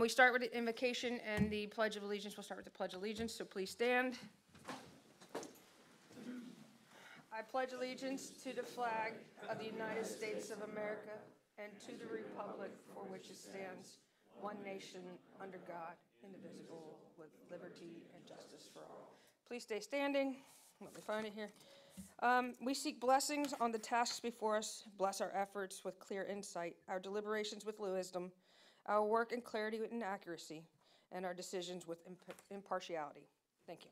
We start with the invocation and the Pledge of Allegiance. We'll start with the Pledge of Allegiance, so please stand. I pledge allegiance to the flag of the United States of America and to the republic for which it stands, one nation, under God, indivisible, with liberty and justice for all. Please stay standing. Let me find it here. We seek blessings on the tasks before us. Bless our efforts with clear insight, our deliberations with wisdom, our work in clarity and accuracy, and our decisions with impartiality. Thank you.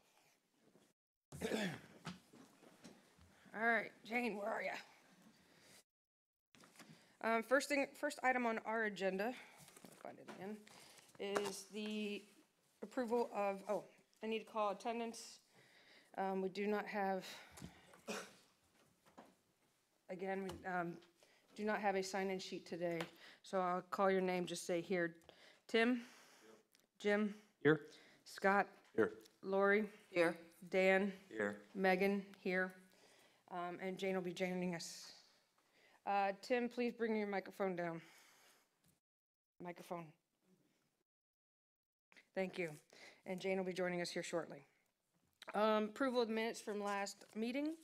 All right, Jane, where are you? First item on our agenda, I'll find it again, is the approval of, I need to call attendance. We do not have, again, we do not have a sign-in sheet today, so I'll call your name, just say here. Tim? Jim? Here. Scott? Here. Lori? Here. Dan? Here. Megan? Here. And Jane will be joining us. Tim, please bring your microphone down. Microphone. Thank you. And Jane will be joining us here shortly. Approval of minutes from last meeting.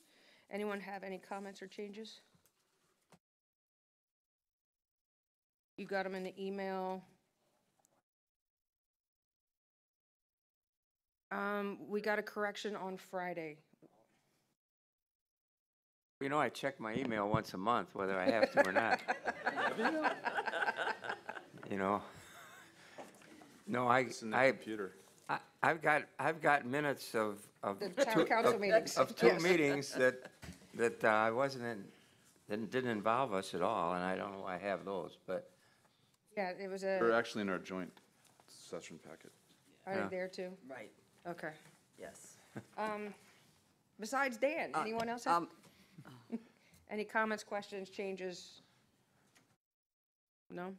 Anyone have any comments or changes? You got them in the email. We got a correction on Friday. You know, I check my email once a month, whether I have to or not. You know? No, computer. I've got minutes of The town council meetings. Of two Yes. meetings that I wasn't in, that didn't involve us at all, and I don't know why I have those, but Yeah, it was They're a, actually in our joint session packet. are Yeah. they there too? Right, Okay. yes. Besides Dan, anyone else have? Any comments, questions, changes? No?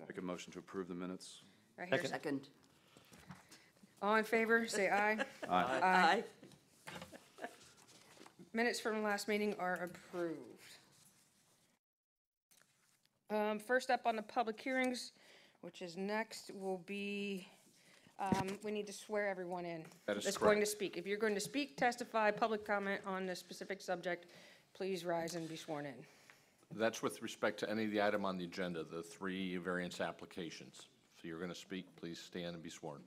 Make a motion to approve the minutes. Right here. Second. All in favor, say aye. Aye. Minutes from the last meeting are approved. First up on the public hearings, which is next, will be, we need to swear everyone in. That is That's going to correct. speak. If you're going to speak, testify, public comment on a specific subject, please rise and be sworn in. That's with respect to any of the item on the agenda, the 3 variance applications. If you're going to speak, please stand and be sworn.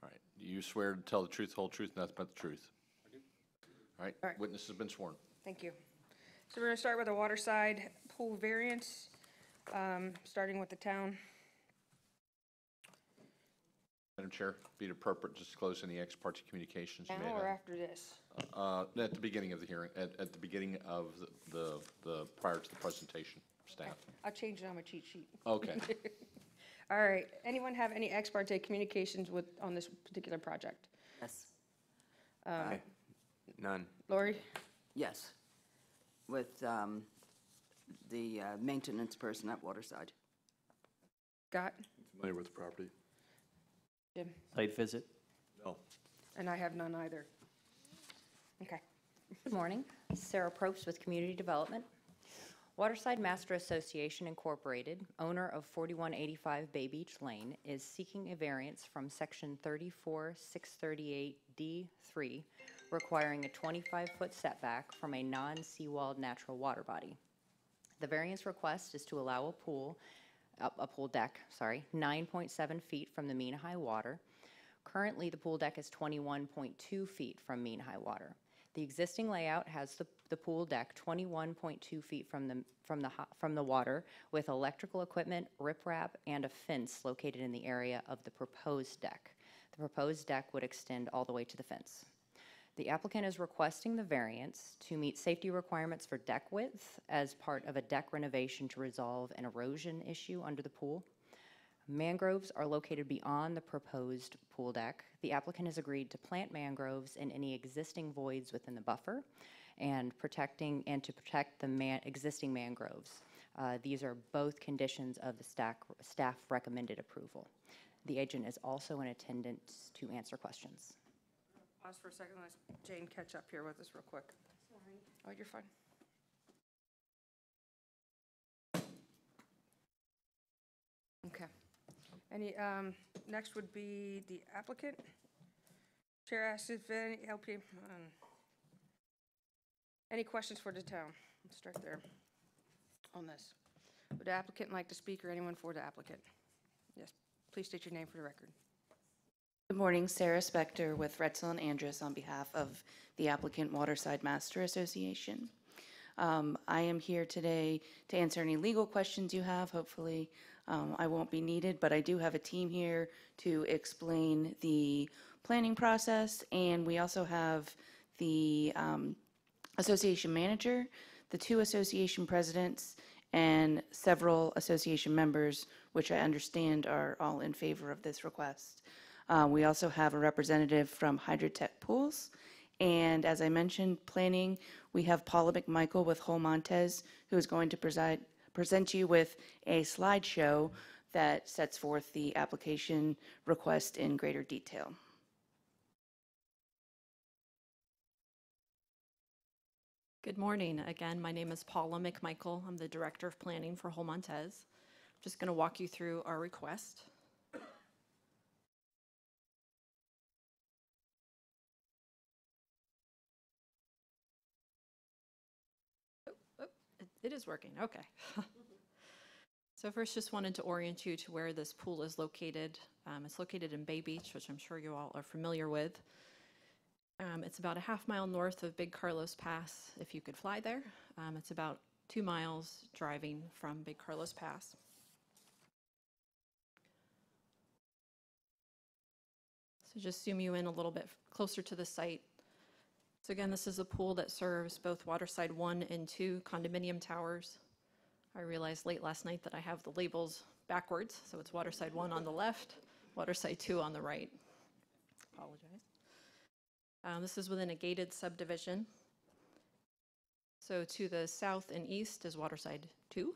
All right. Do you swear to tell the truth, whole truth, nothing but the truth? All right. All right. Witness has been sworn. Thank you. So we're going to start with the waterside pool variance, starting with the town. Madam Chair, be it appropriate to disclose any ex parte communications you may Now or have. after this? At the beginning of the hearing, at the beginning of the prior to the presentation, staff. I'll change it on my cheat sheet. Okay. All right. Anyone have any ex parte communications on this particular project? Yes, none. Lori? yes. With the maintenance person at Waterside. Scott? Familiar with the property? Jim? Site visit. No. And I have none either. Okay. Good morning. Sarah Probst with Community Development. Waterside Master Association Incorporated, owner of 4185 Bay Beach Lane, is seeking a variance from Section 34638D3, requiring a 25-foot setback from a non-seawalled natural water body. The variance request is to allow a pool deck, 9.7 feet from the mean high water. Currently, the pool deck is 21.2 feet from mean high water. The existing layout has the pool deck 21.2 feet from the water, with electrical equipment, riprap, and a fence located in the area of the proposed deck. The proposed deck would extend all the way to the fence. The applicant is requesting the variance to meet safety requirements for deck width as part of a deck renovation to resolve an erosion issue under the pool. Mangroves are located beyond the proposed pool deck. The applicant has agreed to plant mangroves in any existing voids within the buffer and to protect the existing mangroves. These are both conditions of the staff recommended approval. The agent is also in attendance to answer questions. Pause for a second. Let Jane catch up here with us real quick. Sorry. Oh, you're fine. Any, next would be the applicant. Chair asks if any LP, any questions for the town? Let's start there on this. Would the applicant like to speak or anyone for the applicant? Yes, please state your name for the record. Good morning, Sarah Spector with Retzel and Andrus on behalf of the applicant Waterside Master Association. I am here today to answer any legal questions you have. Hopefully, I won't be needed, but I do have a team here to explain the planning process, and we also have the association manager, the 2 association presidents, and several association members, which I understand are all in favor of this request. We also have a representative from Hydrotech Pools. And as I mentioned, planning, we have Paula McMichael with Hol Montes, who is going to present you with a slideshow that sets forth the application request in greater detail. Good morning. Again, my name is Paula McMichael. I'm the Director of Planning for Hol Montes. I'm just going to walk you through our request. It is working, okay. So first, just wanted to orient you to where this pool is located. It's located in Bay Beach, which I'm sure you all are familiar with. It's about a half-mile north of Big Carlos Pass, if you could fly there. It's about 2 miles driving from Big Carlos Pass. So just zoom you in a little bit closer to the site. So again, this is a pool that serves both Waterside 1 and 2 condominium towers. I realized late last night that I have the labels backwards, so it's Waterside 1 on the left, Waterside 2 on the right. Apologize. This is within a gated subdivision. So to the south and east is Waterside 2,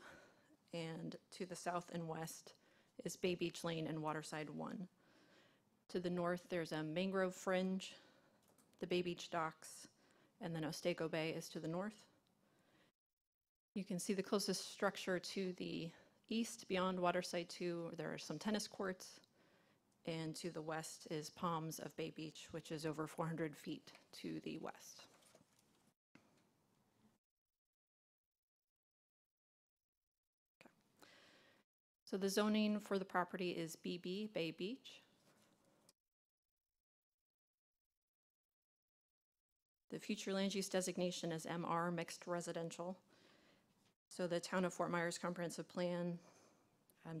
and to the south and west is Bay Beach Lane and Waterside 1. To the north, there's a mangrove fringe, the Bay Beach docks, and then Otsego Bay is to the north. You can see the closest structure to the east beyond Waterside 2, there are some tennis courts, and to the west is Palms of Bay Beach, which is over 400 feet to the west. Okay. So the zoning for the property is BB, Bay Beach. The future land use designation is MR, mixed residential. So the Town of Fort Myers Comprehensive Plan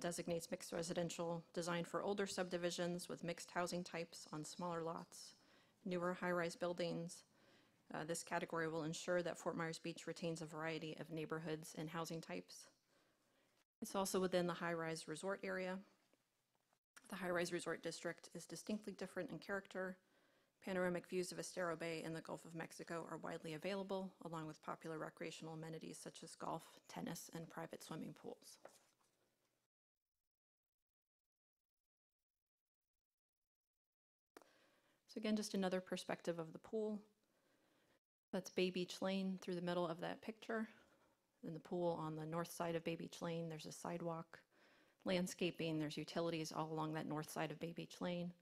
designates mixed residential designed for older subdivisions with mixed housing types on smaller lots, newer high-rise buildings. This category will ensure that Fort Myers Beach retains a variety of neighborhoods and housing types. It's also within the high-rise resort area. The high-rise resort district is distinctly different in character. Panoramic views of Estero Bay and the Gulf of Mexico are widely available, along with popular recreational amenities such as golf, tennis, and private swimming pools. So again, just another perspective of the pool. That's Bay Beach Lane through the middle of that picture. In the pool on the north side of Bay Beach Lane, there's a sidewalk, landscaping, there's utilities all along that north side of Bay Beach Lane.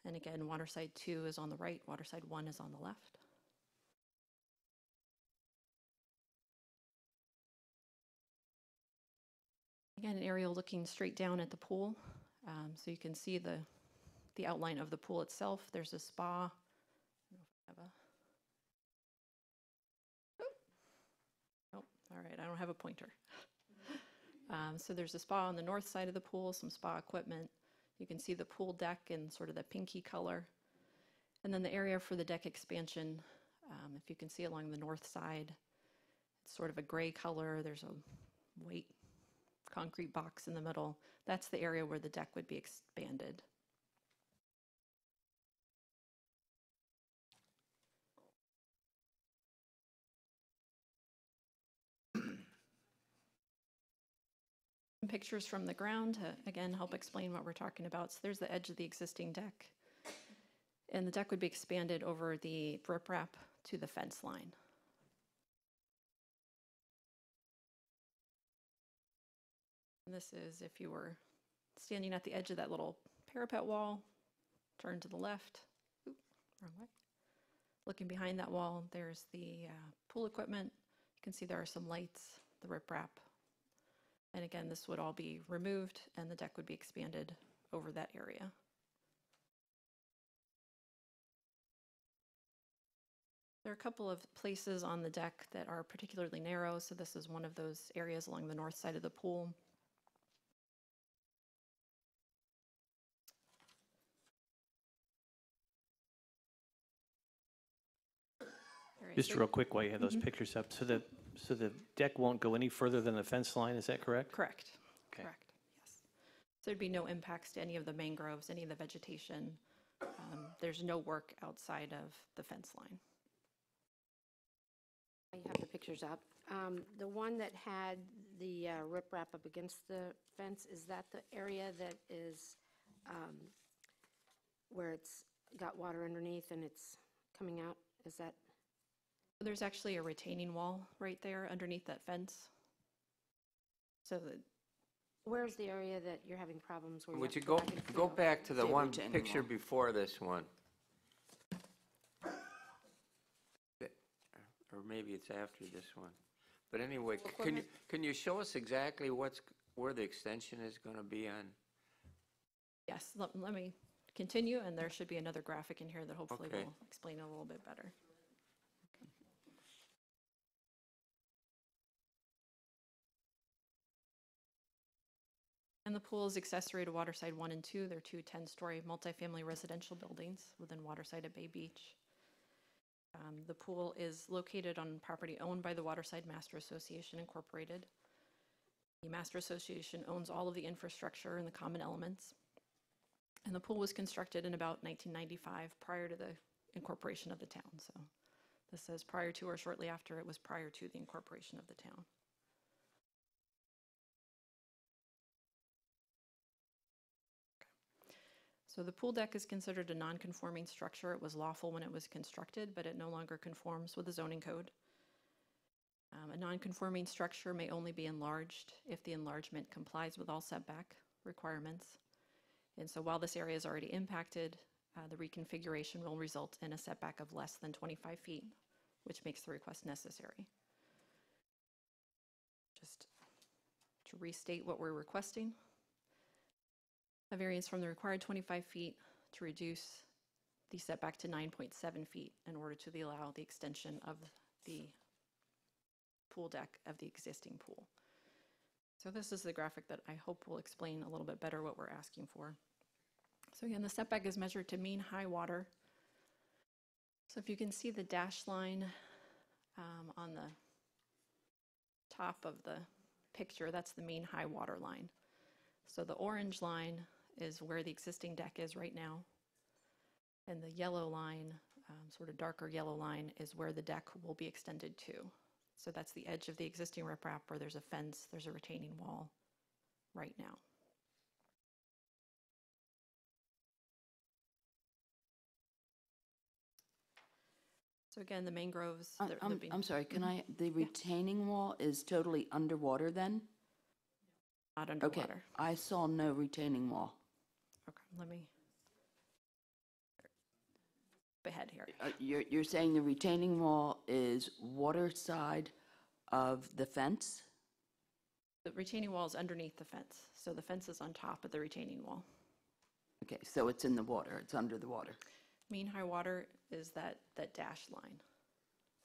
And again, Waterside 2 is on the right, Waterside 1 is on the left. Again, an aerial looking straight down at the pool. So you can see the outline of the pool itself. There's a spa. I don't know if I have a... Oh, all right, I don't have a pointer. So there's a spa on the north side of the pool, some spa equipment. You can see the pool deck in sort of the pinky color. And then the area for the deck expansion, if you can see along the north side, it's sort of a gray color. There's a white concrete box in the middle. That's the area where the deck would be expanded. Pictures from the ground to, again, help explain what we're talking about. So there's the edge of the existing deck. And the deck would be expanded over the riprap to the fence line. And this is if you were standing at the edge of that little parapet wall, turn to the left. Oop, wrong way. Looking behind that wall, there's the pool equipment. You can see there are some lights, the riprap. And again, this would all be removed and the deck would be expanded over that area. There are a couple of places on the deck that are particularly narrow, so this is one of those areas along the north side of the pool. All right, Just so- real quick while you have those pictures up, so the deck won't go any further than the fence line, is that correct? Correct. Okay. Correct, yes. So there'd be no impacts to any of the mangroves, any of the vegetation. There's no work outside of the fence line. You have the pictures up. The one that had the riprap up against the fence, is that the area that is where it's got water underneath and it's coming out? Is that? There's actually a retaining wall right there underneath that fence. So that, Where's the area that you're having problems where you Would have you to go, back and go fill? back to the Say one retaining picture wall. before this one? Or maybe it's after this one. But anyway, can you show us exactly where the extension is going to be on? yes, let me continue, and there should be another graphic in here that hopefully Okay. will explain it a little bit better. And the pool is accessory to Waterside 1 and 2. They're two 10-story multifamily residential buildings within Waterside at Bay Beach. The pool is located on property owned by the Waterside Master Association Incorporated. The Master Association owns all of the infrastructure and the common elements. And the pool was constructed in about 1995, prior to the incorporation of the town. So this says prior to or shortly after. It was prior to the incorporation of the town. So the pool deck is considered a non-conforming structure. It was lawful when it was constructed, but it no longer conforms with the zoning code. A non-conforming structure may only be enlarged if the enlargement complies with all setback requirements. And so while this area is already impacted, the reconfiguration will result in a setback of less than 25 feet, which makes the request necessary. Just to restate what we're requesting. A variance from the required 25 feet to reduce the setback to 9.7 feet in order to allow the extension of the pool deck of the existing pool. So this is the graphic that I hope will explain a little bit better what we're asking for. So again, the setback is measured to mean high water. So if you can see the dash line on the top of the picture, that's the mean high water line. So the orange line is where the existing deck is right now. And the yellow line, sort of darker yellow line, is where the deck will be extended to. So that's the edge of the existing riprap where there's a fence, there's a retaining wall right now. So again, the mangroves. I'm sorry, the retaining wall is totally underwater then? Not Okay, underwater. I saw no retaining wall. Okay, let me ahead here. You're saying the retaining wall is water side of the fence? The retaining wall is underneath the fence, so the fence is on top of the retaining wall. Okay, so it's in the water, it's under the water. Mean high water is that dashed line,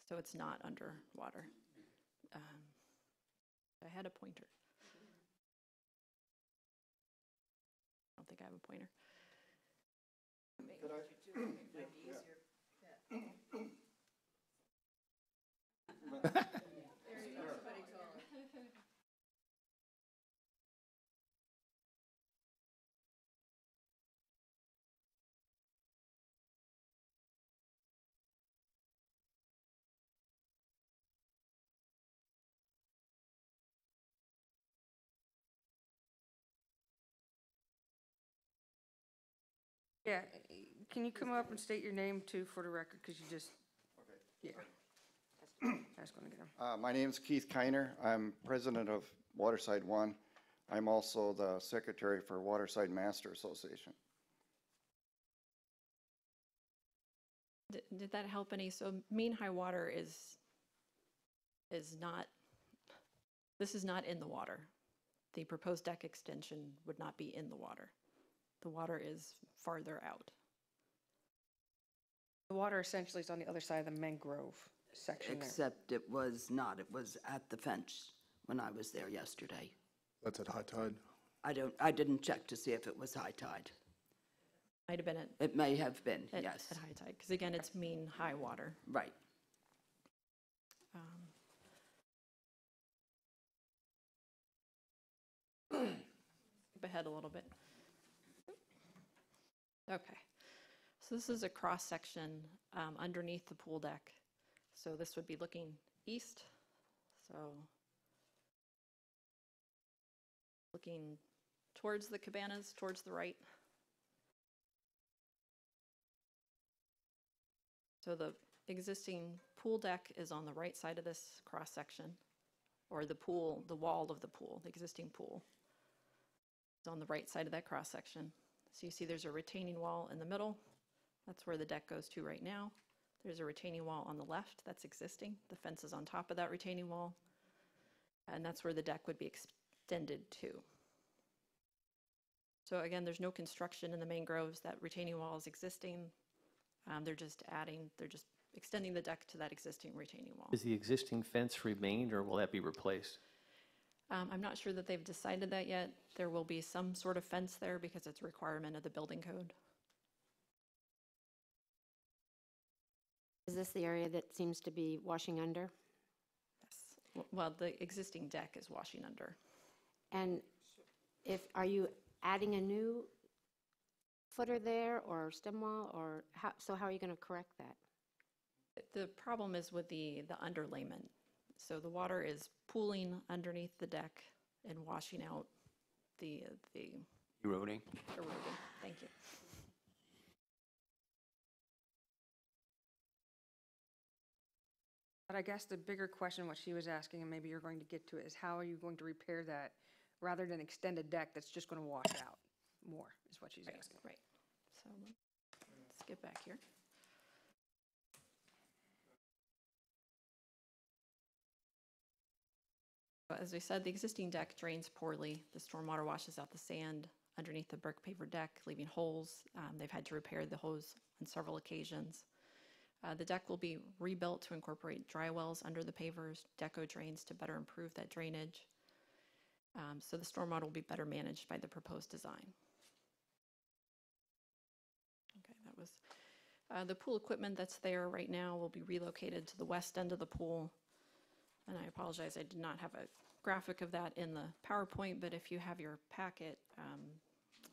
so it's not underwater. I had a pointer. I don't think I have a pointer. Yeah, can you come up and state your name too for the record, because you just, yeah. I was going to get him. My name's Keith Kiner. I'm president of Waterside One. I'm also the secretary for Waterside Master Association. Did that help any? So mean high water is not, this is not in the water. The proposed deck extension would not be in the water. The water is farther out. The water essentially is on the other side of the mangrove section there. Except it was not, it was at the fence when I was there yesterday. That's at high tide. I didn't check to see if it was high tide. Might have been It may have been, at yes. high tide, because again, it's mean high water. Right. Skip ahead a little bit. Okay, so this is a cross section underneath the pool deck. So this would be looking east. So looking towards the cabanas, towards the right. So the existing pool deck is on the right side of this cross section, or the pool, the wall of the pool, the existing pool is on the right side of that cross section. So you see there's a retaining wall in the middle. That's where the deck goes to right now. There's a retaining wall on the left that's existing. The fence is on top of that retaining wall. And that's where the deck would be extended to. So again, there's no construction in the mangroves. That retaining wall is existing. They're just extending the deck to that existing retaining wall. Is the existing fence remained, or will that be replaced? I'm not sure that they've decided that yet. There will be some sort of fence there because it's a requirement of the building code. Is this the area that seems to be washing under? Yes. Well, the existing deck is washing under. And are you adding a new footer there or stem wall, or how are you going to correct that? The problem is with the underlayment. So the water is pooling underneath the deck and washing out the Eroding? erosion. Thank you. But I guess the bigger question, what she was asking, and maybe you're going to get to it, is how are you going to repair that rather than extend a deck that's just going to wash out more, is what she's asking. Right. So let's get back here. As we said, the existing deck drains poorly. The stormwater washes out the sand underneath the brick paver deck, leaving holes. They've had to repair the hose on several occasions. The deck will be rebuilt to incorporate dry wells under the pavers, deco drains to better improve that drainage. So the stormwater will be better managed by the proposed design. Okay, that was the pool equipment that's there right now will be relocated to the west end of the pool. And I apologize, I did not have a graphic of that in the PowerPoint, but if you have your packet,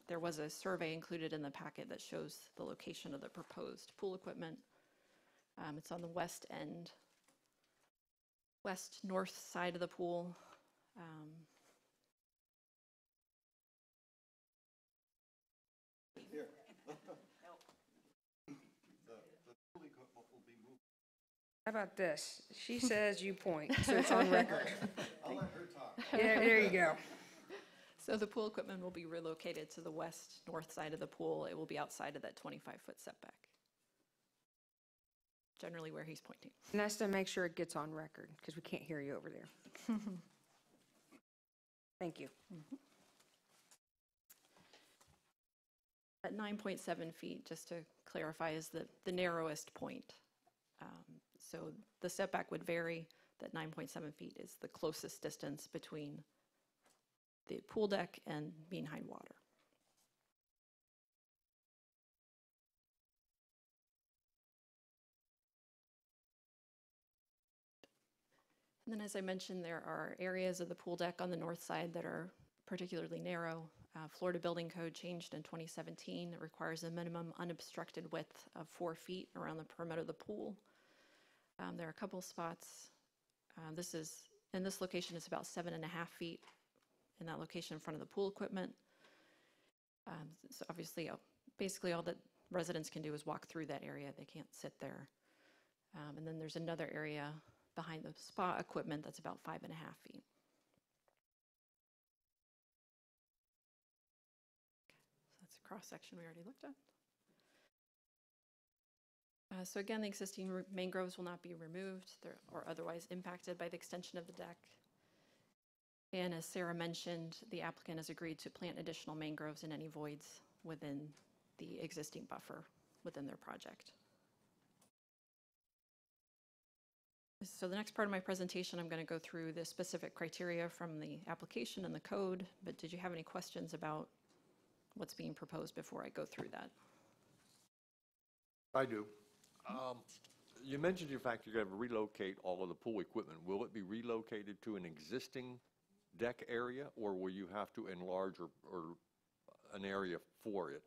there was a survey included in the packet that shows the location of the proposed pool equipment. It's on the west end, west north side of the pool. How about this? She says you point, so it's on record. I'll let her talk. Yeah, there you go. So the pool equipment will be relocated to the west north side of the pool. It will be outside of that 25-foot setback. Generally where he's pointing. And that's to make sure it gets on record, because we can't hear you over there. Thank you. At 9.7 feet, just to clarify, is the narrowest point. So the setback would vary. That 9.7 feet is the closest distance between the pool deck and mean high water. And then, as I mentioned, there are areas of the pool deck on the north side that are particularly narrow. Florida Building Code changed in 2017. It requires a minimum unobstructed width of 4 feet around the perimeter of the pool. There are a couple spots. In this location, it's about 7.5 feet in that location in front of the pool equipment. So obviously, basically all that residents can do is walk through that area. They can't sit there. And then there's another area behind the spa equipment that's about 5.5 feet. cross-section we already looked at. So again, the existing mangroves will not be removed or otherwise impacted by the extension of the deck. And as Sarah mentioned, the applicant has agreed to plant additional mangroves in any voids within the existing buffer within their project. So the next part of my presentation, I'm going to go through the specific criteria from the application and the code, but did you have any questions about what's being proposed before I go through that? I do. You mentioned the fact you're going to relocate all of the pool equipment. Will it be relocated to an existing deck area, or will you have to enlarge or an area for it?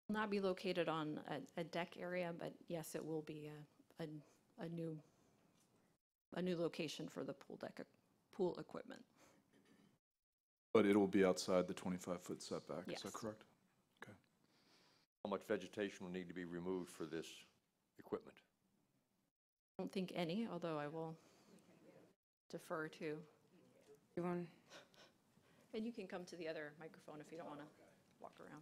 Will not be located on a deck area, but yes, it will be a new location for the pool equipment. But it will be outside the 25-foot setback, is Yes. that correct? Okay. How much vegetation will need to be removed for this equipment? I don't think any, although I will defer to. And you can come to the other microphone if you don't want to walk around.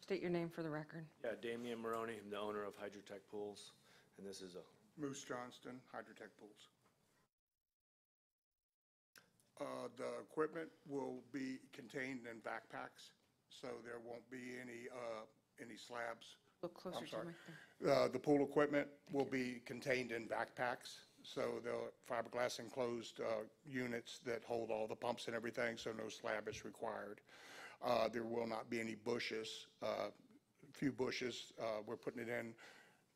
State your name for the record. Yeah, Damian Maroney, I'm the owner of Hydrotech Pools, and this is a Moose Johnston, Hydrotech Pools. The equipment will be contained in backpacks, so there won't be any slabs. Look closer I'm to sorry. the mic there. The pool equipment will be contained in backpacks, so the fiberglass enclosed units that hold all the pumps and everything, so no slab is required. There will not be any bushes, a few bushes. We're putting it in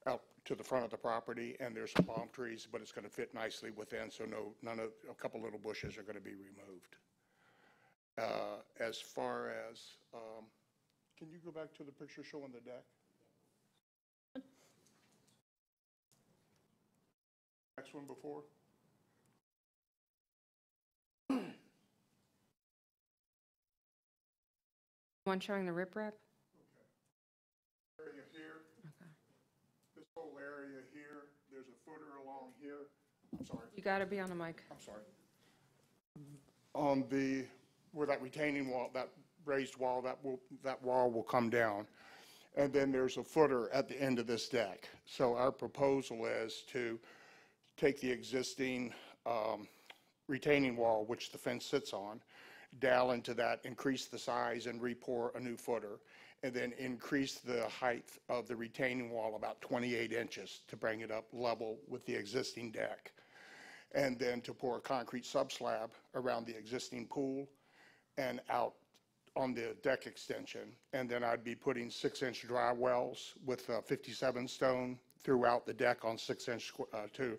out to the front of the property, and there's some palm trees, but it's going to fit nicely within, so a couple little bushes are going to be removed. As far as, can you go back to the picture showing the deck? Next one before. One showing the riprap? Area here. Okay. This whole area here, there's a footer along here. I'm sorry. You got to be on the mic. I'm sorry. On the, where that retaining wall, that raised wall, that wall will come down. And then there's a footer at the end of this deck. So our proposal is to take the existing retaining wall, which the fence sits on, dowel into that, increase the size and re-pour a new footer, and then increase the height of the retaining wall about 28 inches to bring it up level with the existing deck. And then to pour a concrete subslab around the existing pool and out on the deck extension. And then I'd be putting 6-inch dry wells with 57 stone throughout the deck on 6-inch to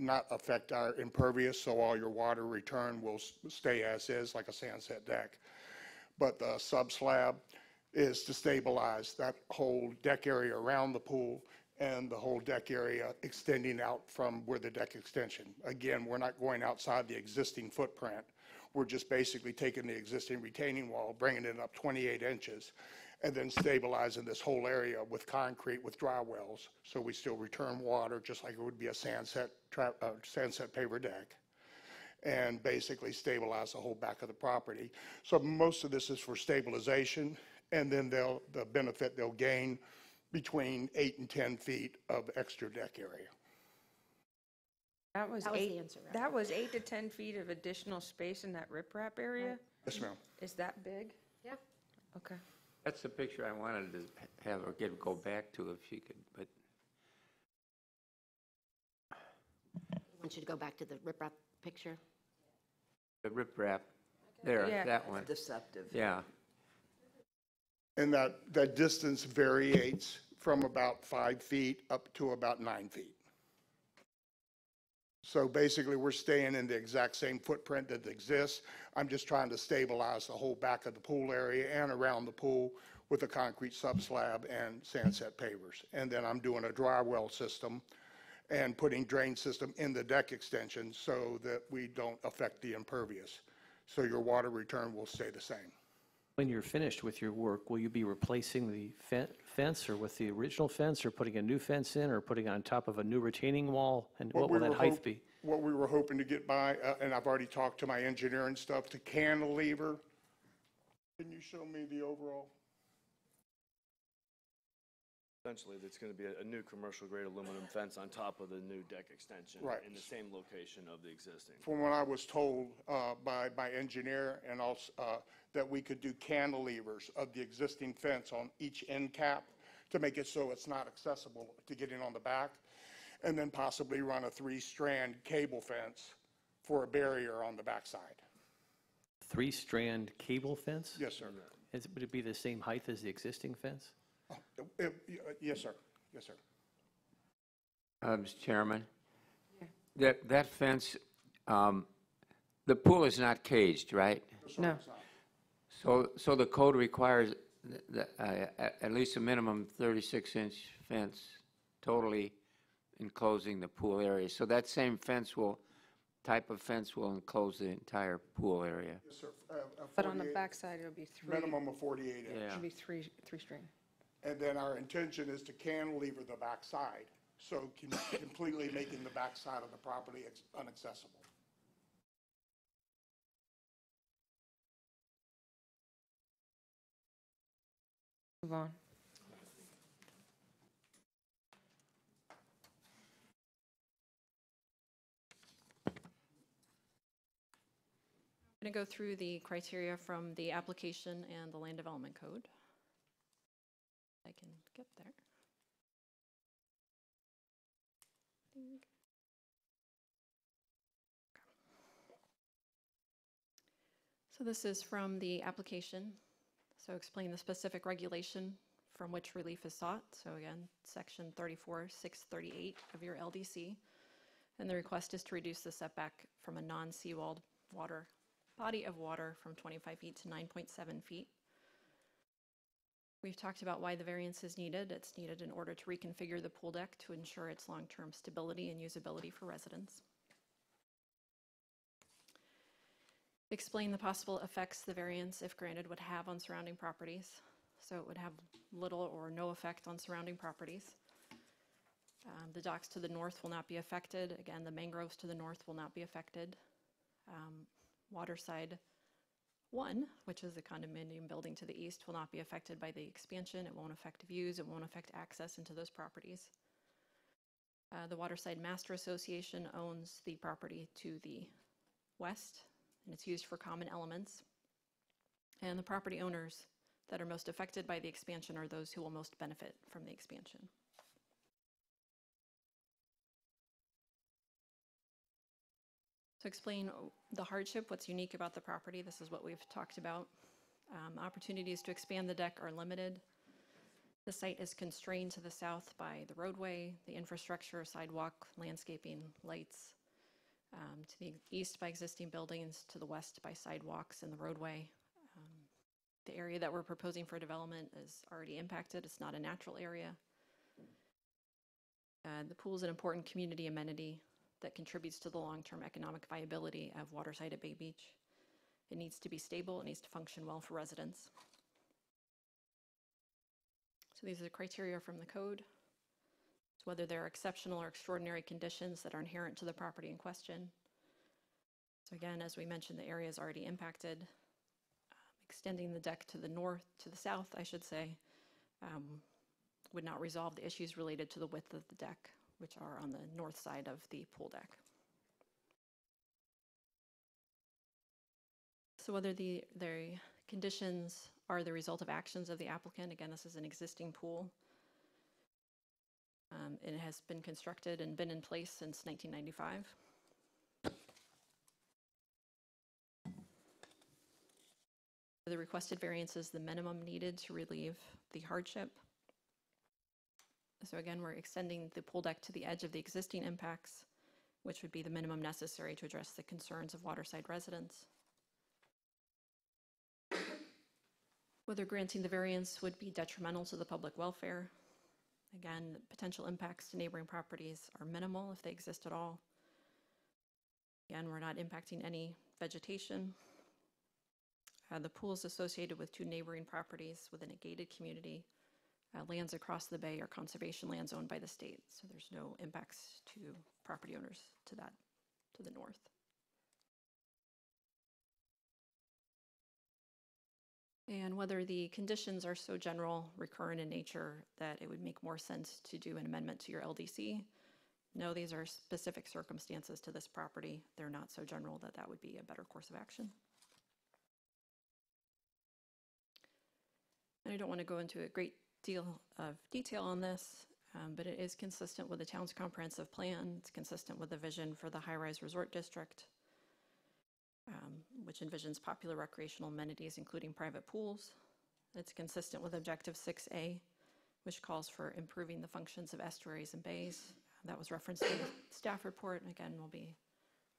not affect our impervious, so all your water return will stay as is, like a sandset deck. But the subslab is to stabilize that whole deck area around the pool and the whole deck area extending out from where the deck extension. Again, we're not going outside the existing footprint. We're just basically taking the existing retaining wall, bringing it up 28 inches, and then stabilizing this whole area with concrete with dry wells, so we still return water just like it would be a sandset paver deck, and basically stabilize the whole back of the property. So most of this is for stabilization, and then the benefit they'll gain between 8 and 10 feet of extra deck area. That was That was the eight, answer, right? that was 8 to 10 feet of additional space in that riprap area? Yes, ma'am. Is that big? Yeah. Okay. That's the picture I wanted to have or go back to if she could, but I want you to go back to the riprap picture. the riprap, there, Yeah. that one. Deceptive. Yeah, And that distance varies from about 5 feet up to about 9 feet. So basically, we're staying in the exact same footprint that exists. I'm just trying to stabilize the whole back of the pool area and around the pool with a concrete subslab and sandset pavers. And then I'm doing a dry well system and putting drain system in the deck extension so that we don't affect the impervious. So your water return will stay the same. When you're finished with your work, will you be replacing the fence or with the original fence, or putting a new fence in, or putting on top of a new retaining wall? And what will that height be? What we were hoping to get by, and I've already talked to my engineer and stuff, to cantilever. Can you show me the overall? Essentially, it's going to be a new commercial-grade aluminum fence on top of the new deck extension. Right. In the same location of the existing. From what I was told by my engineer, and also that we could do cantilevers of the existing fence on each end cap to make it so it's not accessible to get in on the back, and then possibly run a 3-strand cable fence for a barrier on the backside. 3-strand cable fence? Yes, sir. Would it be the same height as the existing fence? Yes, sir. Yes, sir. Mr. Chairman, that fence, the pool is not caged, right? No. So the code requires at least a minimum 36-inch fence totally enclosing the pool area. So that same type of fence will enclose the entire pool area. Yes, sir. But on the backside, it'll be three. Minimum of 48 inch. Yeah. It'll be three string. And then our intention is to cantilever the backside, so completely making the backside of the property inaccessible. Move on. I'm going to go through the criteria from the application and the land development code. I can get there. So this is from the application. So explain the specific regulation from which relief is sought. So again, section 34-638 of your LDC. And the request is to reduce the setback from a non-seawalled body of water from 25 feet to 9.7 feet. We've talked about why the variance is needed. It's needed in order to reconfigure the pool deck to ensure its long-term stability and usability for residents. Explain the possible effects the variance, if granted, would have on surrounding properties. So it would have little or no effect on surrounding properties. The docks to the north will not be affected. Again, the mangroves to the north will not be affected. Waterside 1, which is the condominium building to the east, will not be affected by the expansion. It won't affect views. It won't affect access into those properties. The Waterside Master Association owns the property to the west, and it's used for common elements. And the property owners that are most affected by the expansion are those who will most benefit from the expansion. To explain the hardship, what's unique about the property, this is what we've talked about. Opportunities to expand the deck are limited. The site is constrained to the south by the roadway, the infrastructure, sidewalk, landscaping, lights. To the east by existing buildings, to the west by sidewalks and the roadway. The area that we're proposing for development is already impacted. It's not a natural area. The pool is an important community amenity that contributes to the long-term economic viability of Waterside at Bay Beach. It needs to be stable. It needs to function well for residents. So these are the criteria from the code. It's whether there are exceptional or extraordinary conditions that are inherent to the property in question. So again, as we mentioned, the area is already impacted. Extending the deck to the north, to the south, I should say, would not resolve the issues related to the width of the deck, which are on the north side of the pool deck. So whether the conditions are the result of actions of the applicant, again, this is an existing pool. It has been constructed and been in place since 1995. The requested variance is the minimum needed to relieve the hardship. So again, we're extending the pool deck to the edge of the existing impacts, which would be the minimum necessary to address the concerns of waterside residents. Whether granting the variance would be detrimental to the public welfare. Again, potential impacts to neighboring properties are minimal if they exist at all. Again, we're not impacting any vegetation. The pool is associated with 2 neighboring properties within a gated community. Lands across the bay are conservation lands owned by the state, so there's no impacts to property owners to the north. and whether the conditions are so general, recurrent in nature, that it would make more sense to do an amendment to your LDC. No, these are specific circumstances to this property. They're not so general that that would be a better course of action. And I don't want to go into a great deal of detail on this, but it is consistent with the town's comprehensive plan. It's consistent with the vision for the high-rise resort district, which envisions popular recreational amenities, including private pools. It's consistent with Objective 6A, which calls for improving the functions of estuaries and bays. That was referenced in the staff report. And again, we'll be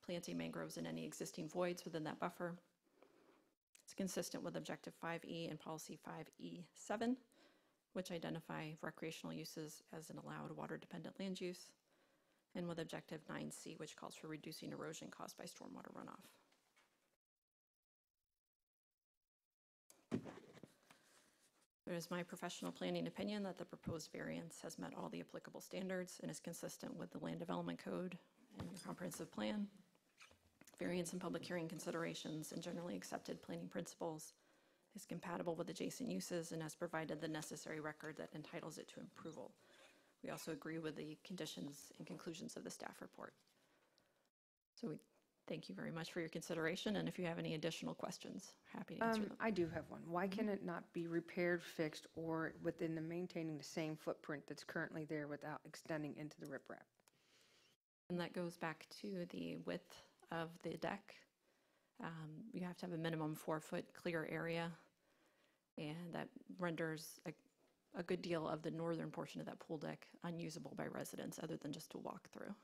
planting mangroves in any existing voids within that buffer. It's consistent with Objective 5E and Policy 5E7, which identify recreational uses as an allowed water-dependent land use, and with Objective 9C, which calls for reducing erosion caused by stormwater runoff. It is my professional planning opinion that the proposed variance has met all the applicable standards and is consistent with the Land Development Code and your comprehensive plan, variance and public hearing considerations, and generally accepted planning principles, is compatible with adjacent uses, and has provided the necessary record that entitles it to approval. We also agree with the conditions and conclusions of the staff report. So we thank you very much for your consideration, and if you have any additional questions, happy to answer them. I do have one. Why can it not be repaired, fixed, or within the maintaining the same footprint that's currently there without extending into the riprap? And that goes back to the width of the deck. You have to have a minimum 4-foot clear area, and that renders a good deal of the northern portion of that pool deck unusable by residents other than just to walk through.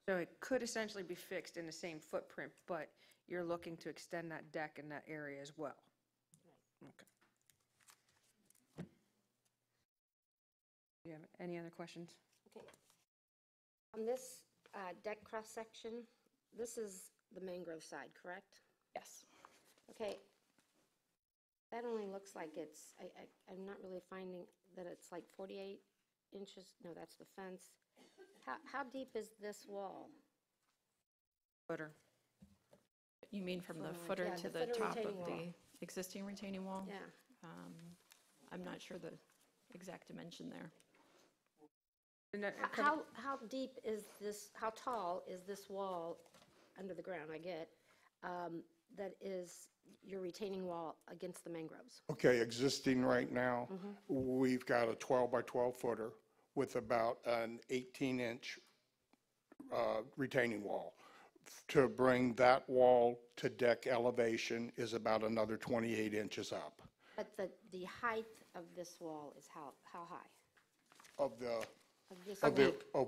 So it could essentially be fixed in the same footprint, but you're looking to extend that deck in that area as well? Okay. Do you have any other questions? Okay. On this deck cross-section, this is the mangrove side, correct? Yes. Okay. That only looks like it's, I'm not really finding that it's like 48 inches. No, that's the fence. How deep is this wall? Footer. You mean from the From, footer yeah, to the the footer top of retaining wall. the existing retaining wall? Yeah. I'm not sure the exact dimension there. How deep is this, how tall is this wall under the ground, I get, that is your retaining wall against the mangroves? Okay, existing right now, we've got a 12 by 12 footer with about an 18-inch retaining wall. To bring that wall to deck elevation is about another 28 inches up. But the height of this wall is how high? Of this what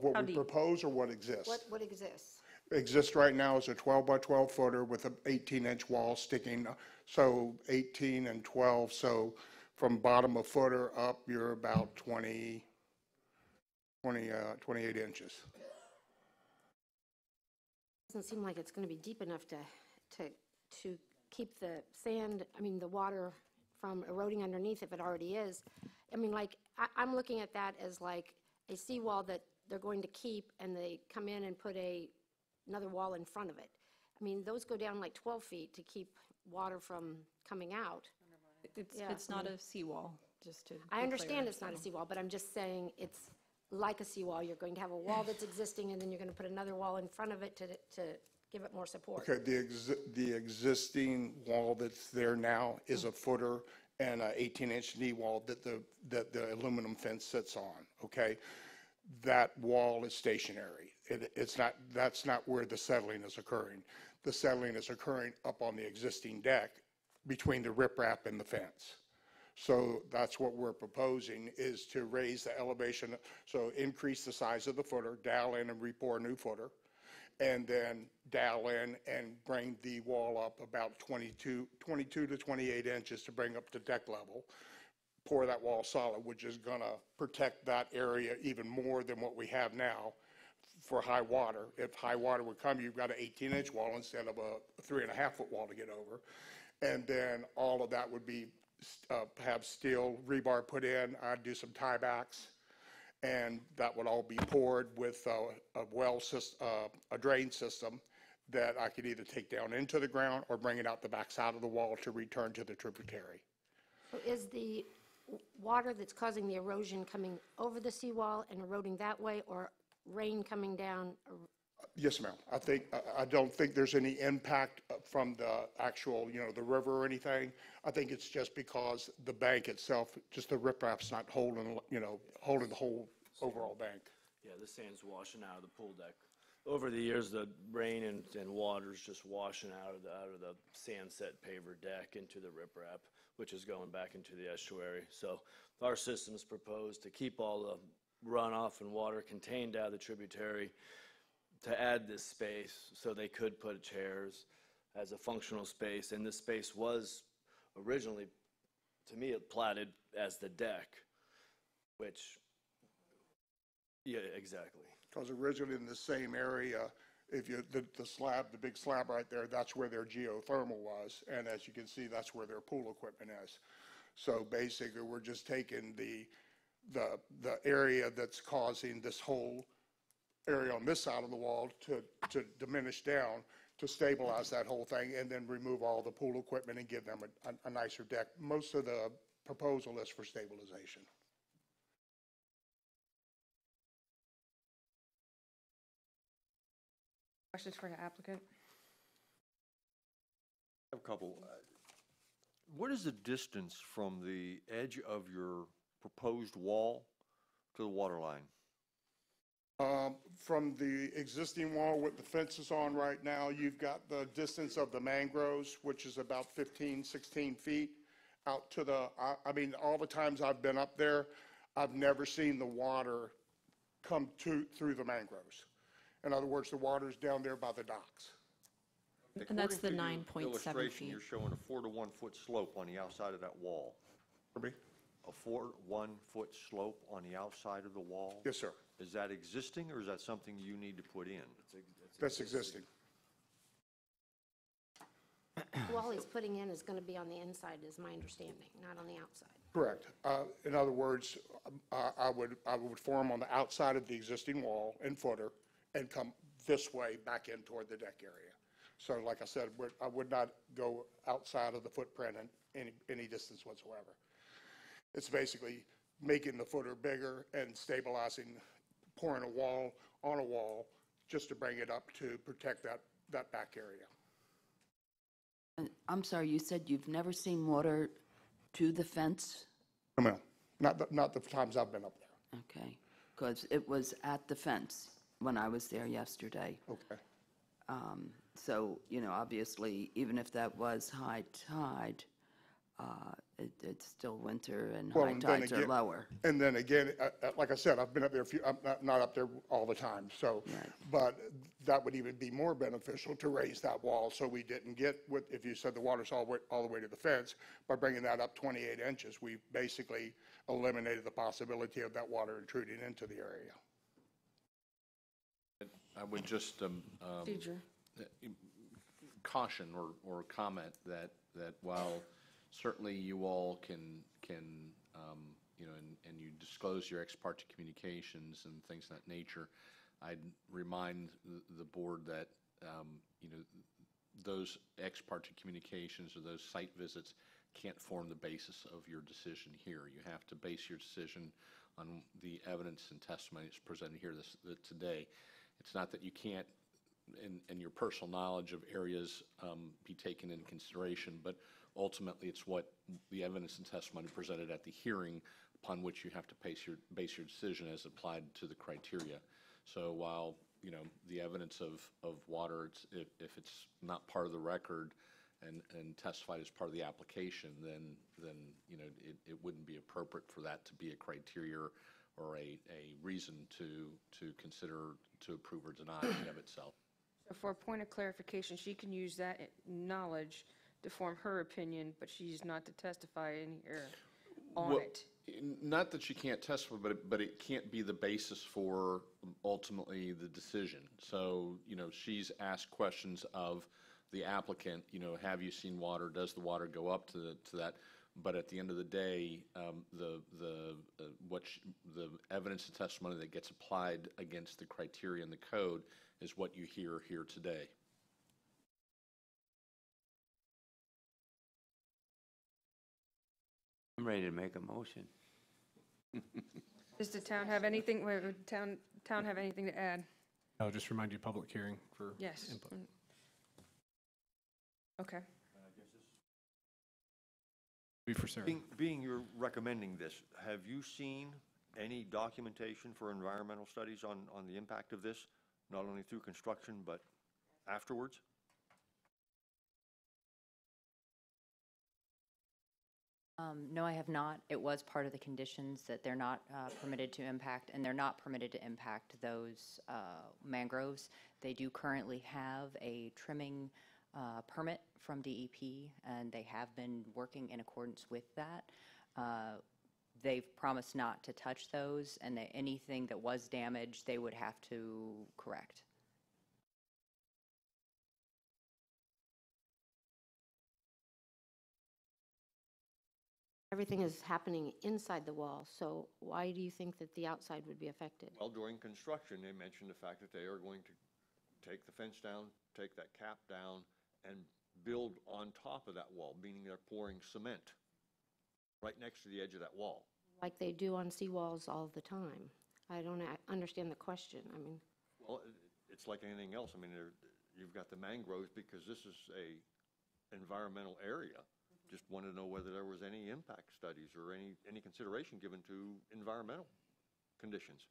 wall? we propose or what exists? What exists? Exists right now is a 12 by 12 footer with an 18-inch wall sticking, so 18 and 12, so from bottom of footer up, you're about 28 inches. Doesn't seem like it's going to be deep enough to keep the sand, I mean, the water from eroding underneath if it already is. I mean, like, I'm looking at that as like a seawall that they're going to keep, and they come in and put another wall in front of it. I mean, those go down like 12 feet to keep water from coming out. It's not a seawall, just to be I understand clear. it's not a seawall, but I'm just saying it's like a seawall. You're going to have a wall that's existing, and then you're going to put another wall in front of it to give it more support. Okay, the existing wall that's there now is a footer and an 18-inch knee wall that the aluminum fence sits on, okay? That wall is stationary. That's not where the settling is occurring. The settling is occurring up on the existing deck between the riprap and the fence. So that's what we're proposing, is to raise the elevation, so increase the size of the footer, dowel in and re-pour a new footer, and then dowel in and bring the wall up about 22 to 28 inches to bring up to deck level. Pour that wall solid, which is going to protect that area even more than what we have now for high water. If high water would come, you've got an 18-inch wall instead of a 3.5-foot wall to get over. And then all of that would be have steel rebar put in. I'd do some tiebacks, and that would all be poured with a well system, a drain system that I could either take down into the ground or bring it out the backside of the wall to return to the tributary. So is the water that's causing the erosion coming over the seawall and eroding that way, or rain coming down? Yes, ma'am. I don't think there's any impact from the actual, the river or anything. I think it's just because the bank itself, just the riprap's not holding, holding the whole overall bank. Yeah, the sand's washing out of the pool deck. Over the years, the rain and water's just washing out of the sand set paver deck into the riprap, which is going back into the estuary. So our system's proposed to keep all the runoff and water contained out of the tributary, to add this space so they could put chairs as a functional space. And this space was originally, to me, it platted as the deck, which, yeah, exactly. Because originally in the same area, if you, the slab, the big slab right there, that's where their geothermal was. And as you can see, that's where their pool equipment is. So basically, we're just taking the area that's causing this whole area on this side of the wall to diminish down, to stabilize that whole thing, and then remove all the pool equipment and give them a nicer deck. Most of the proposal is for stabilization. Questions for the applicant? I have a couple. What is the distance from the edge of your proposed wall to the water line? From the existing wall with the fences on right now, you've got the distance of the mangroves, which is about 15, 16 feet out to the, I mean, all the times I've been up there, I've never seen the water come through the mangroves. In other words, the water's down there by the docks. And that's the According to your 9.7 illustration, feet. you're showing a 4 to 1 foot slope on the outside of that wall. Pardon me? A 4 1 foot slope on the outside of the wall? Yes, sir. Is that existing, or is that something you need to put in? That's existing. The wall he's putting in is going to be on the inside, is my understanding, not on the outside. Correct. In other words, I would form on the outside of the existing wall and footer and come this way back in toward the deck area. So like I said, I would not go outside of the footprint in any distance whatsoever. It's basically making the footer bigger and stabilizing, pouring a wall on a wall just to bring it up to protect that back area. I'm sorry, you said you've never seen water to the fence? No, ma'am. Not the times I've been up there. Okay, because it was at the fence when I was there yesterday. Okay. So, obviously, even if that was high tide, it's still winter and Well, high and then tides are again- lower. And then again, like I said, I've been up there I'm not up there all the time, so, but that would even be more beneficial to raise that wall so we didn't get, if you said the water's all the way to the fence, by bringing that up 28 inches, we basically eliminated the possibility of that water intruding into the area. I would just Deidre. caution or comment that while certainly you all can and you disclose your ex parte communications and things of that nature, I'd remind the board that those ex parte communications or those site visits can't form the basis of your decision here. You have to base your decision on the evidence and testimony that's presented here today. It's not that you can't, in your personal knowledge of areas, be taken into consideration, but ultimately it's what the evidence and testimony presented at the hearing upon which you have to base your decision as applied to the criteria. So while the evidence of water, if it's not part of the record and testified as part of the application, then it wouldn't be appropriate for that to be a criteria or a reason to consider to approve or deny in and of itself. So for a point of clarification, she can use that knowledge to form her opinion, but she's not to testify in here on it. Not that she can't testify, but it can't be the basis for ultimately the decision. So, she's asked questions of the applicant, have you seen water? Does the water go up to that? But at the end of the day, the evidence and testimony that gets applied against the criteria in the code is what you hear here today. I'm ready to make a motion. Does the town have anything, town have anything to add? I'll just remind you, public hearing for Yes. input. Okay. Be for Sarah. Being you're recommending this, have you seen any documentation for environmental studies on the impact of this, not only through construction, but afterwards? No, I have not. It was part of the conditions that they're not permitted to impact, and they're not permitted to impact those mangroves. They do currently have a trimming permit from DEP, and they have been working in accordance with that. They've promised not to touch those, and that anything that was damaged, they would have to correct. Everything is happening inside the wall, so why do you think that the outside would be affected? Well, during construction, they mentioned the fact that they are going to take the fence down, take that cap down, and build on top of that wall, meaning they're pouring cement right next to the edge of that wall. Like they do on seawalls all the time. I don't understand the question. I mean, Well, it's like anything else. I mean, you've got the mangroves because this is a environmental area. Just wanted to know whether there was any impact studies or any consideration given to environmental conditions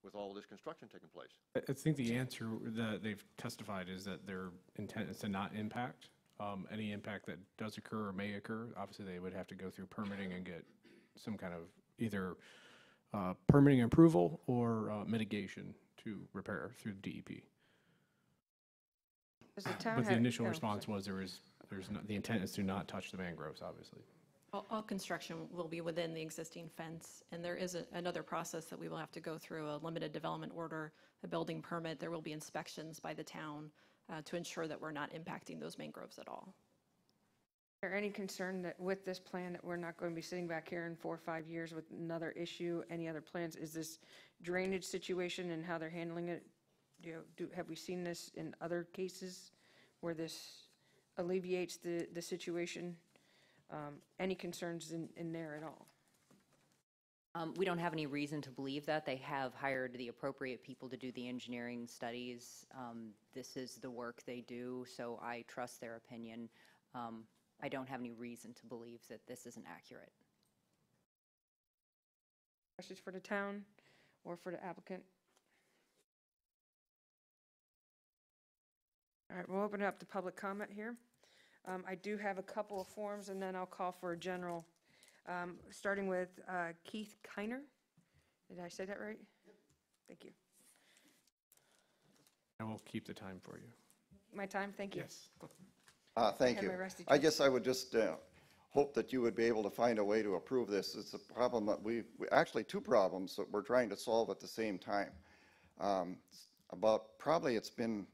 with all this construction taking place. I think the answer that they've testified is that their intent is to not impact. Any impact that does occur or may occur, obviously they would have to go through permitting and get some kind of either permitting approval or mitigation to repair through DEP. Does the town But the have- initial oh, response was the intent is to not touch the mangroves, obviously. All construction will be within the existing fence, and there is another process that we will have to go through, a limited development order, a building permit. There will be inspections by the town to ensure that we're not impacting those mangroves at all. Is there any concern that with this plan that we're not going to be sitting back here in 4 or 5 years with another issue, any other plans? Is this drainage situation and how they're handling it? Have we seen this in other cases where this alleviates the situation? Any concerns in there at all? We don't have any reason to believe that. They have hired the appropriate people to do the engineering studies. This is the work they do, so I trust their opinion. I don't have any reason to believe that this isn't accurate. Questions for the town or for the applicant? All right, we'll open it up to public comment here. I do have a couple of forms, and then I'll call for a general, starting with Keith Kiner. Did I say that right? Thank you. And we'll keep the time for you. My time, thank you. Yes. Thank have you. my rusty I chair. guess I would just hope that you would be able to find a way to approve this. It's a problem that actually two problems that we're trying to solve at the same time. Probably it's been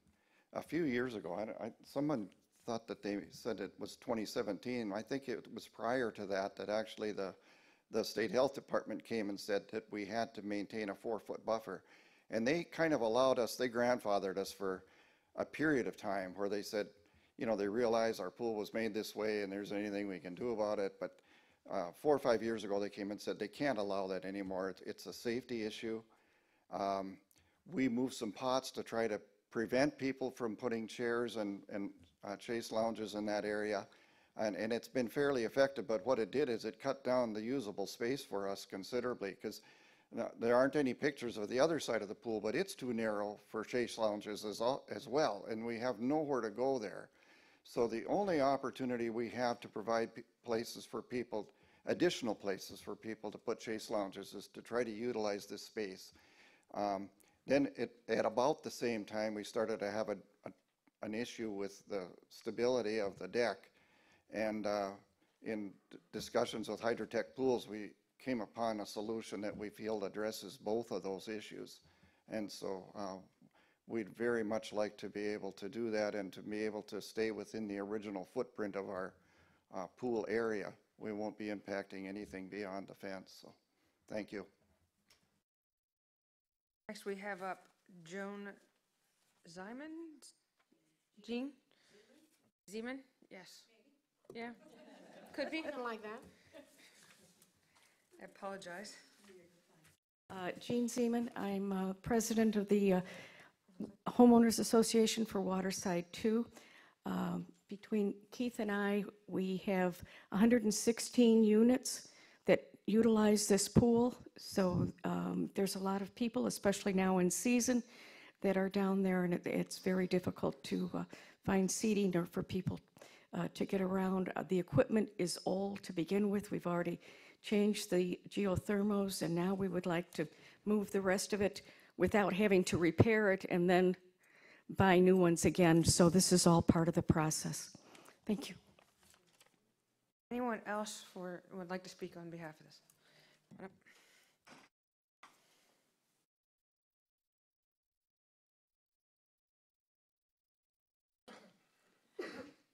a few years ago, someone thought that they said it was 2017. I think it was prior to that actually the state health department came and said that we had to maintain a 4-foot buffer. And they kind of allowed us, they grandfathered us for a period of time where they said, you know, they realized our pool was made this way and there's anything we can do about it. But 4 or 5 years ago, they came and said they can't allow that anymore. It's a safety issue. We moved some pots to try to prevent people from putting chairs and chase lounges in that area. And it's been fairly effective, but what it did is it cut down the usable space for us considerably, because there aren't any pictures of the other side of the pool, but it's too narrow for chase lounges as well, and we have nowhere to go there. So the only opportunity we have to provide places for people, additional places for people to put chase lounges, is to try to utilize this space. Then at about the same time, we started to have an issue with the stability of the deck. And in discussions with Hydrotech Pools, we came upon a solution that we feel addresses both of those issues. And so we'd very much like to be able to do that and to be able to stay within the original footprint of our pool area. We won't be impacting anything beyond the fence. So thank you. Next, we have up Joan Zeman? Jean? Zeman? Yes. Yeah. Could be. something like that. I apologize. Jean Zeman, I'm president of the Homeowners Association for Waterside 2. Between Keith and I, we have 116 units that utilize this pool. So there's a lot of people, especially now in season, that are down there, and it's very difficult to find seating or for people to get around. The equipment is old to begin with. We've already changed the geothermos, and now we would like to move the rest of it without having to repair it and then buy new ones again. So this is all part of the process. Thank you. Anyone else would like to speak on behalf of this?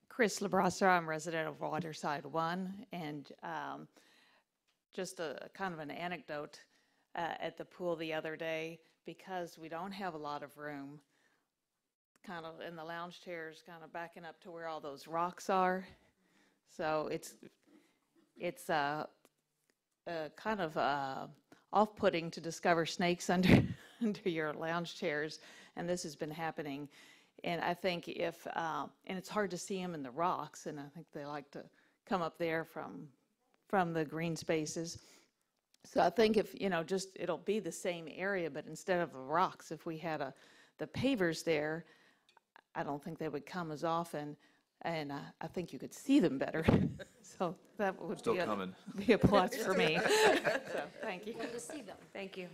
Chris Labrassa, I'm resident of Waterside 1, and just a kind of an anecdote at the pool the other day, because we don't have a lot of room, kind of in the lounge chairs, kind of backing up to where all those rocks are. So it's kind of off-putting to discover snakes under your lounge chairs, and this has been happening. And I think if, and it's hard to see them in the rocks, and I think they like to come up there from the green spaces. So I think if, just it'll be the same area, but instead of the rocks, if we had the pavers there, I don't think they would come as often, and I think you could see them better. So that would be a plus for me. So thank you. Good to see them. Thank you.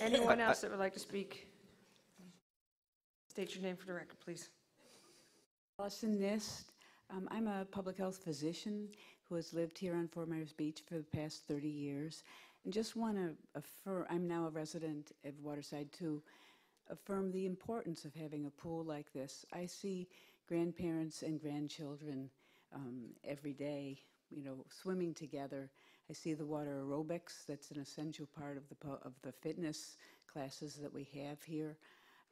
Anyone else that would like to speak? State your name for the record, please. Allison Nist. I'm a public health physician who has lived here on Fort Myers Beach for the past 30 years. And just want to affirm, I'm now a resident of Waterside 2, affirm the importance of having a pool like this. I see grandparents and grandchildren every day, swimming together. I see the water aerobics. That's an essential part of the fitness classes that we have here.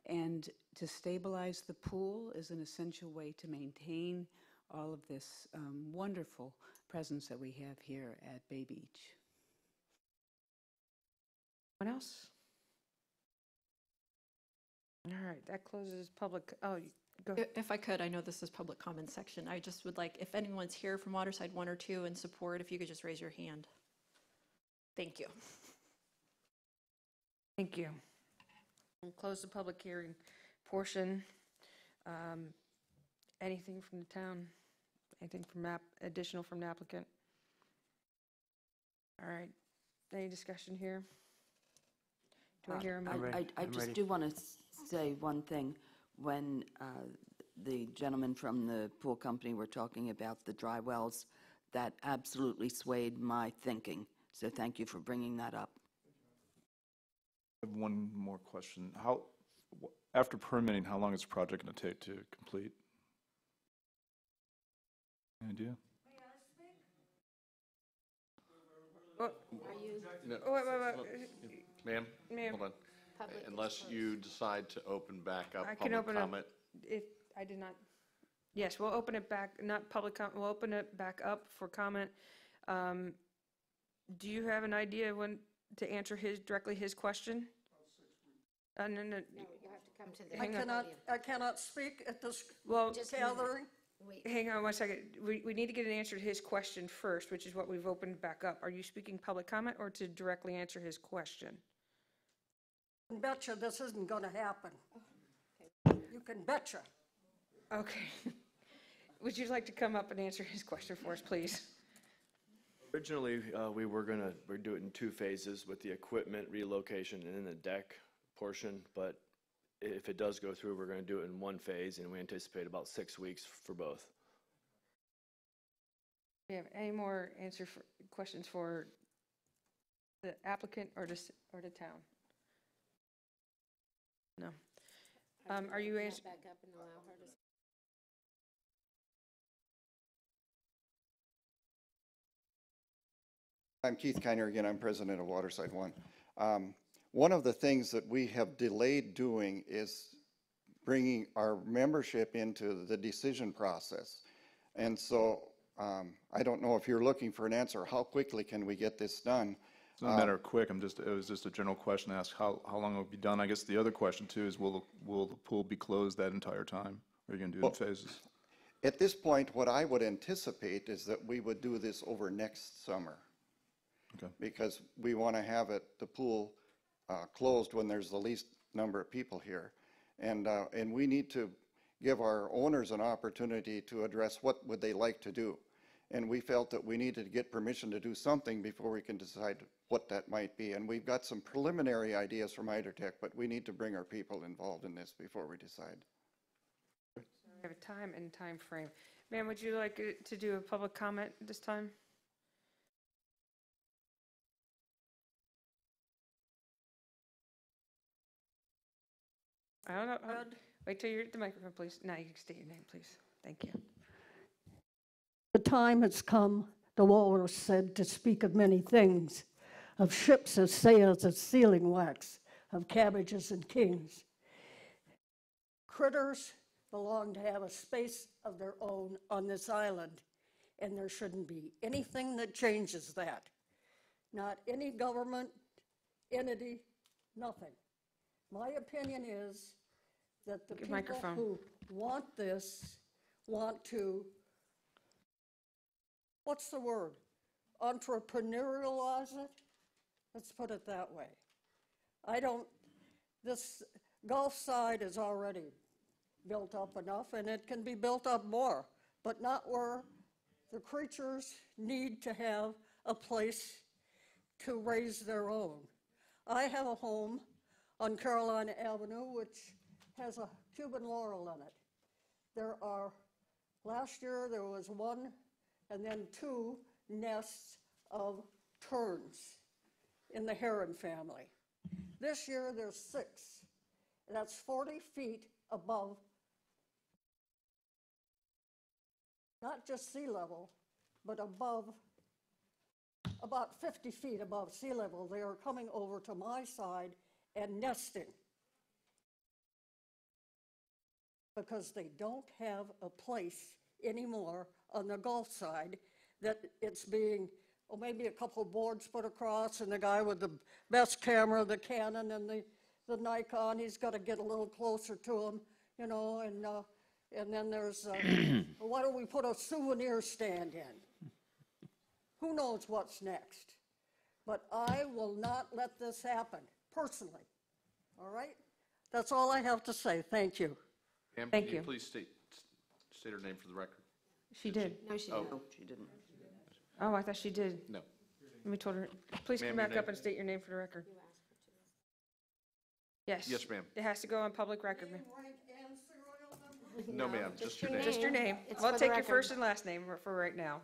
And to stabilize the pool is an essential way to maintain all of this wonderful presence that we have here at Bay Beach. Anyone else? All right, that closes public, go ahead. If I could, I know this is public comment section. I just would like, if anyone's here from Waterside 1 or 2 in support, if you could just raise your hand. Thank you. Thank you. We'll close the public hearing portion. Anything from the town? Anything from additional from the applicant? All right. Any discussion here? Do I hear a motion? I just do want to say one thing. When the gentleman from the pool company were talking about the dry wells, that absolutely swayed my thinking. So thank you for bringing that up. I have one more question. After permitting, how long is the project going to take to complete? Any idea? Ma'am, hold on. Public Unless you decide to open back up I can public open up, comment. if I did not, yes, we'll open it back, not public comment, we'll open it back up for comment. Do you have an idea when to answer directly his question? No. You have to come to the. Hang on. I cannot speak at this Well, gathering. hang on one second. We need to get an answer to his question first, which is what we've opened back up. Are you speaking public comment or to directly answer his question? I can betcha this isn't going to happen. You can betcha. Okay. Would you like to come up and answer his question for us, please? Originally, we're doing it in 2 phases with the equipment relocation and then the deck portion, but if it does go through, we're going to do it in 1 phase, and we anticipate about 6 weeks for both. Do you have any more questions for the applicant or the town? No. Are you answering? Back up and allow her to. I'm Keith Kiner again. I'm president of Waterside 1. One of the things that we have delayed doing is bringing our membership into the decision process. And so I don't know if you're looking for an answer, how quickly can we get this done? It's not a matter of quick, it was just a general question to ask how long it will be done. I guess the other question too is will the pool be closed that entire time? Or are you going to do it in phases? At this point, what I would anticipate is that we would do this over next summer. Okay. Because we want to have the pool closed when there's the least number of people here. And we need to give our owners an opportunity to address what would they like to do. And we felt that we needed to get permission to do something before we can decide what that might be. And we've got some preliminary ideas from Hydrotech, but we need to bring our people involved in this before we decide. We have a time and time frame. Ma'am, would you like to do a public comment this time? I don't know. Wait till you're at the microphone, please. Now you can state your name, please. Thank you. The time has come, the walrus said, to speak of many things, of ships as sails as sealing wax, of cabbages and kings. Critters belong to have a space of their own on this island, and there shouldn't be anything that changes that. Not any government, entity, nothing. My opinion is that the people who want this want to, what's the word? Entrepreneurialize it? Let's put it that way. This Gulf side is already built up enough, and it can be built up more, but not where the creatures need to have a place to raise their own. I have a home on Carolina Avenue, which has a Cuban laurel in it. Last year there was 1 and then 2 nests of terns in the heron family. This year there's 6. That's 40 feet above, not just sea level, but above, about 50 feet above sea level. They are coming over to my side and nesting because they don't have a place anymore on the Gulf side that it's being, maybe a couple of boards put across, and the guy with the best camera, the Canon and the Nikon, he's got to get a little closer to him, you know, and then there's, why don't we put a souvenir stand in? Who knows what's next? But I will not let this happen, personally. All right? That's all I have to say. Thank you. Ma'am, Thank can you. please state her name for the record? She did. No, she Oh. didn't. She didn't. Oh, I thought she did. No. Let me told her, please Ma'am, come your back up name? and state your name for the record. Yes. Yes, ma'am. It has to go on public record, ma'am. No, ma'am, just your name. Just your name. It's I'll for the take your record. first and last name for right now.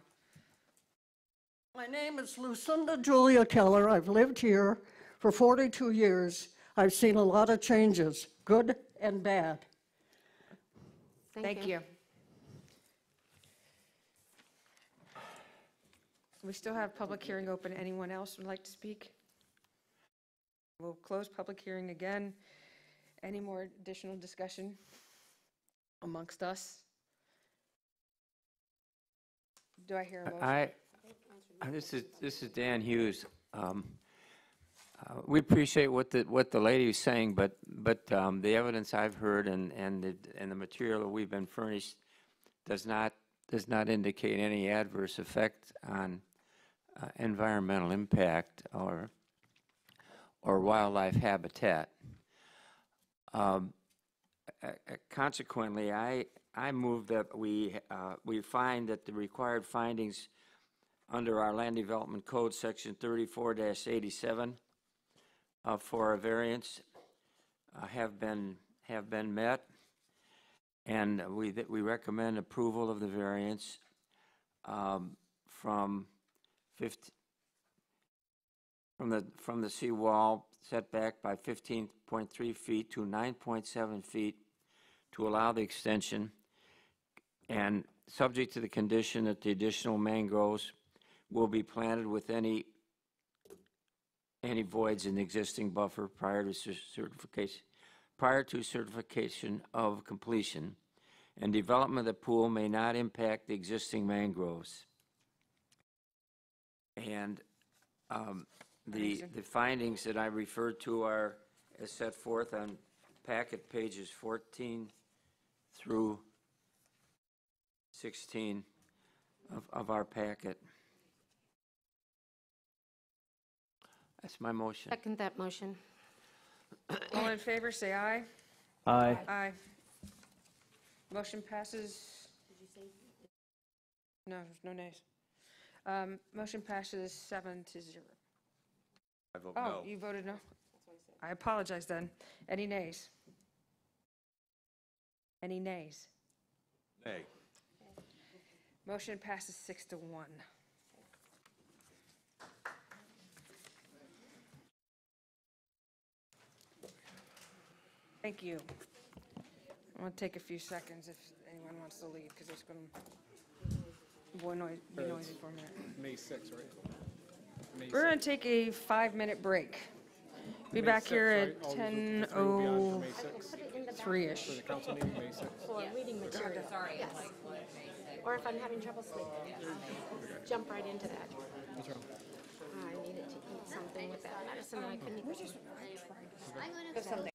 My name is Lucinda Julia Keller. I've lived here for 42 years. I've seen a lot of changes, good and bad. Thank you. We still have public hearing open. Anyone else would like to speak? We'll close public hearing again. Any more additional discussion amongst us? Do I hear a motion? This is Dan Hughes. We appreciate what the lady is saying, but the evidence I've heard and the material that we've been furnished does not indicate any adverse effect on environmental impact or wildlife habitat. Consequently, I move that we find that the required findings under our Land Development Code, Section 34-87, for a variance have been met, and we recommend approval of the variance from the seawall setback by 15.3 feet to 9.7 feet to allow the extension, and subject to the condition that the additional mangroves will be planted with any voids in the existing buffer prior to certification of completion, and development of the pool may not impact the existing mangroves. And The findings that I referred to are as set forth on packet pages 14 through 16 of our packet. That's my motion. Second that motion. All in favor, say aye. Aye. Aye. Motion passes. Did you say? No, there's no nays. Motion passes 7-0. I vote Oh, no. you voted no? I apologize then. Any nays? Any nays? Nay. Motion passes 6-1. Thank you. I'm going to take a few seconds if anyone wants to leave, because it's going to be noisy for a minute. May 6th, right? May We're going to take a 5-minute break. Be back here at 10:03-ish. For the council meeting, May 6th. For reading material. Sorry. Yes. Or if I'm having trouble sleeping, jump right into that. What's wrong? I needed to eat something with that medicine, and I couldn't eat something.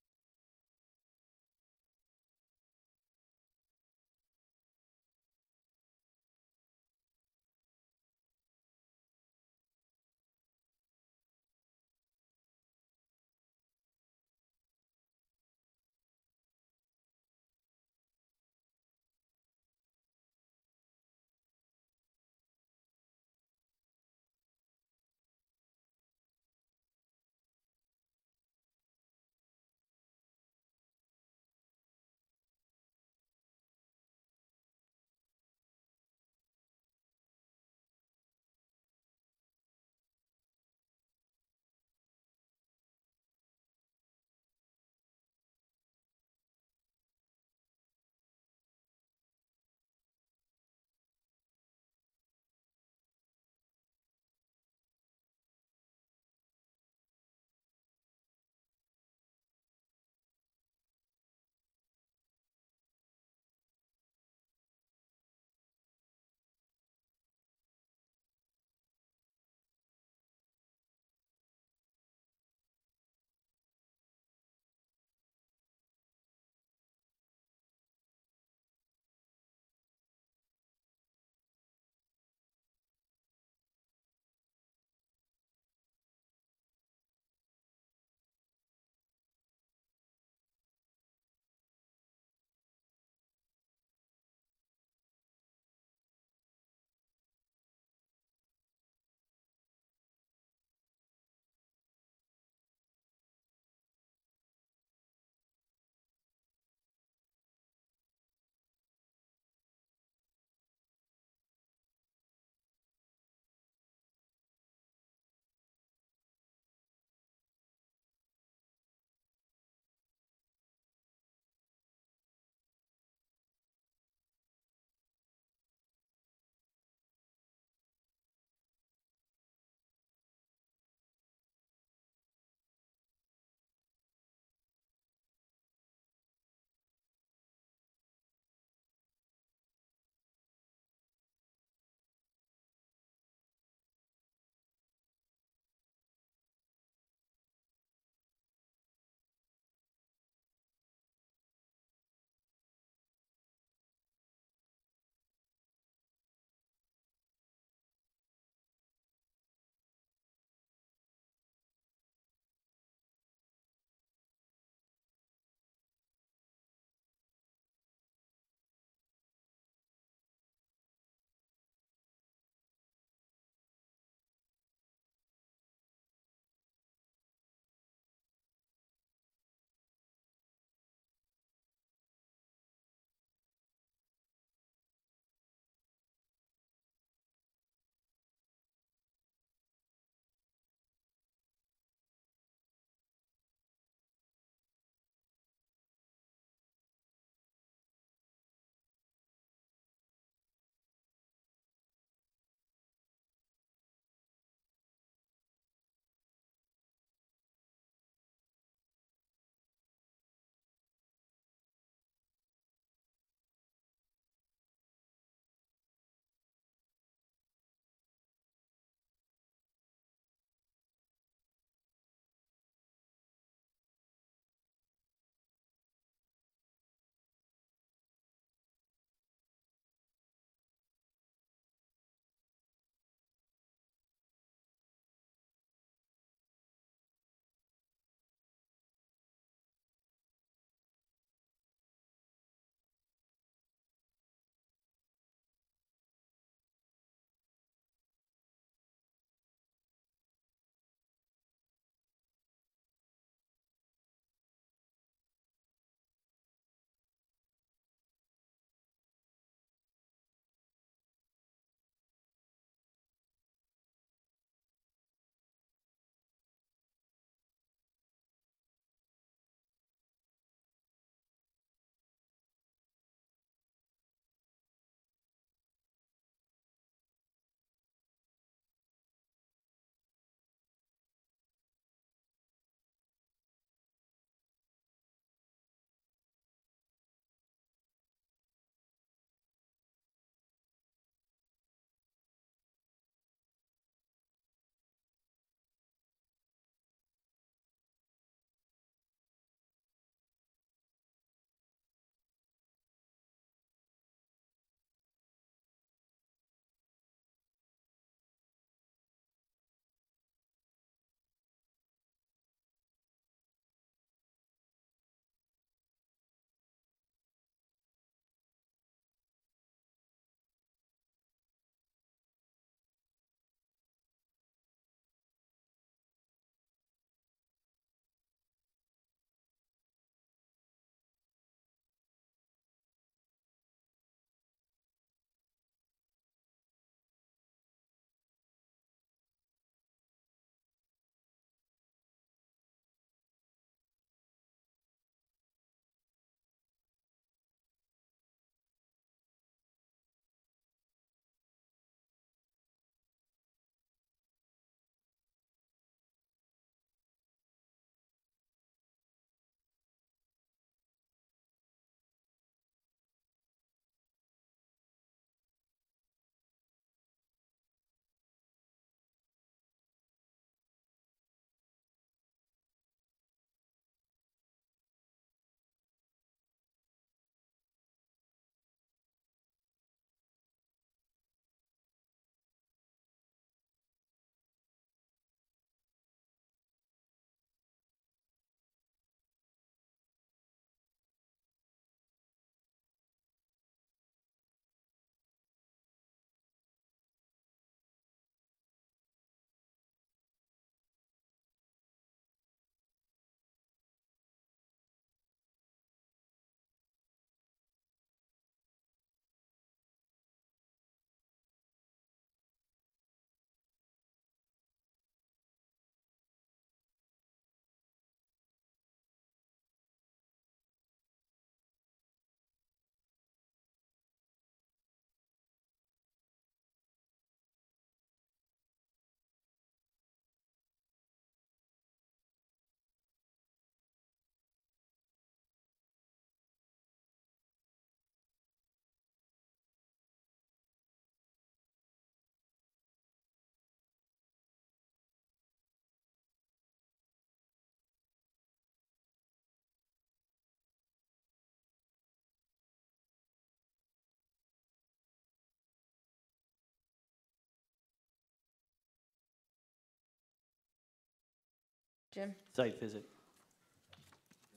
Jim? Site visit.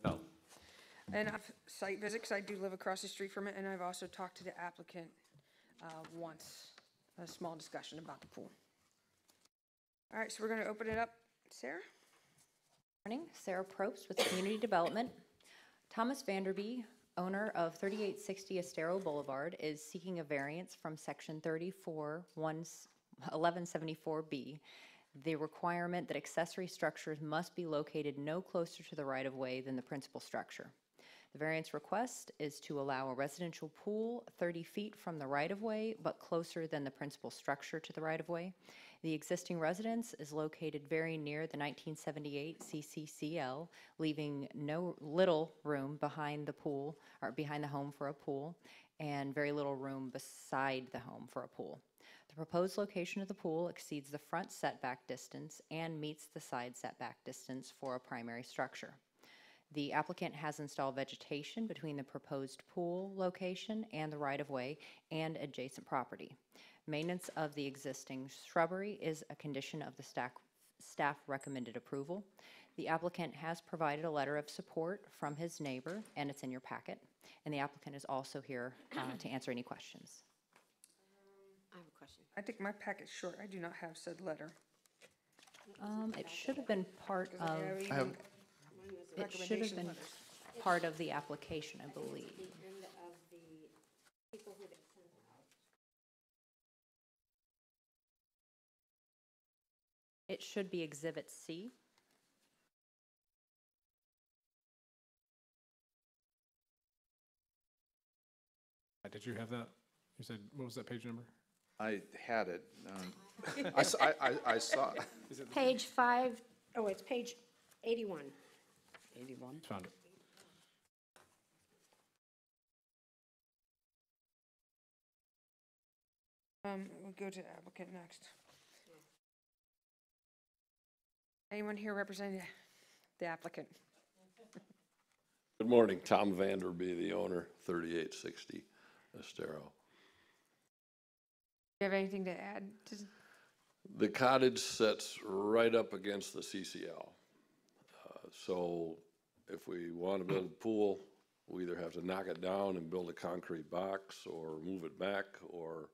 No. And site visit, because I do live across the street from it, and I've also talked to the applicant once, a small discussion about the pool. All right, so we're going to open it up. Sarah? Morning, Sarah Probst with Community Development. Thomas Vanderby, owner of 3860 Estero Boulevard, is seeking a variance from Section 1174B, the requirement that accessory structures must be located no closer to the right-of-way than the principal structure. The variance request is to allow a residential pool 30 feet from the right-of-way, but closer than the principal structure to the right-of-way. The existing residence is located very near the 1978 CCCL, leaving little room behind the pool, or behind the home for a pool, and very little room beside the home for a pool. The proposed location of the pool exceeds the front setback distance and meets the side setback distance for a primary structure. The applicant has installed vegetation between the proposed pool location and the right-of-way and adjacent property. Maintenance of the existing shrubbery is a condition of the staff recommended approval. The applicant has provided a letter of support from his neighbor, and it's in your packet. And the applicant is also here to answer any questions. I have a question. I think my packet's short. I do not have said letter. It should have been part Does it of. have It even should have recommendation been letters? part of the application, I believe. It should be Exhibit C. Did you have that? You said, what was that page number? I had it. I saw. Page 5, oh, it's page 81. 81. Found it. We'll go to the applicant next. Anyone here representing the applicant? Good morning, Tom Vanderby, the owner, 3860 Estero. Do you have anything to add to? The cottage sits right up against the CCL. So if we want to build a pool, we either have to knock it down and build a concrete box or move it back or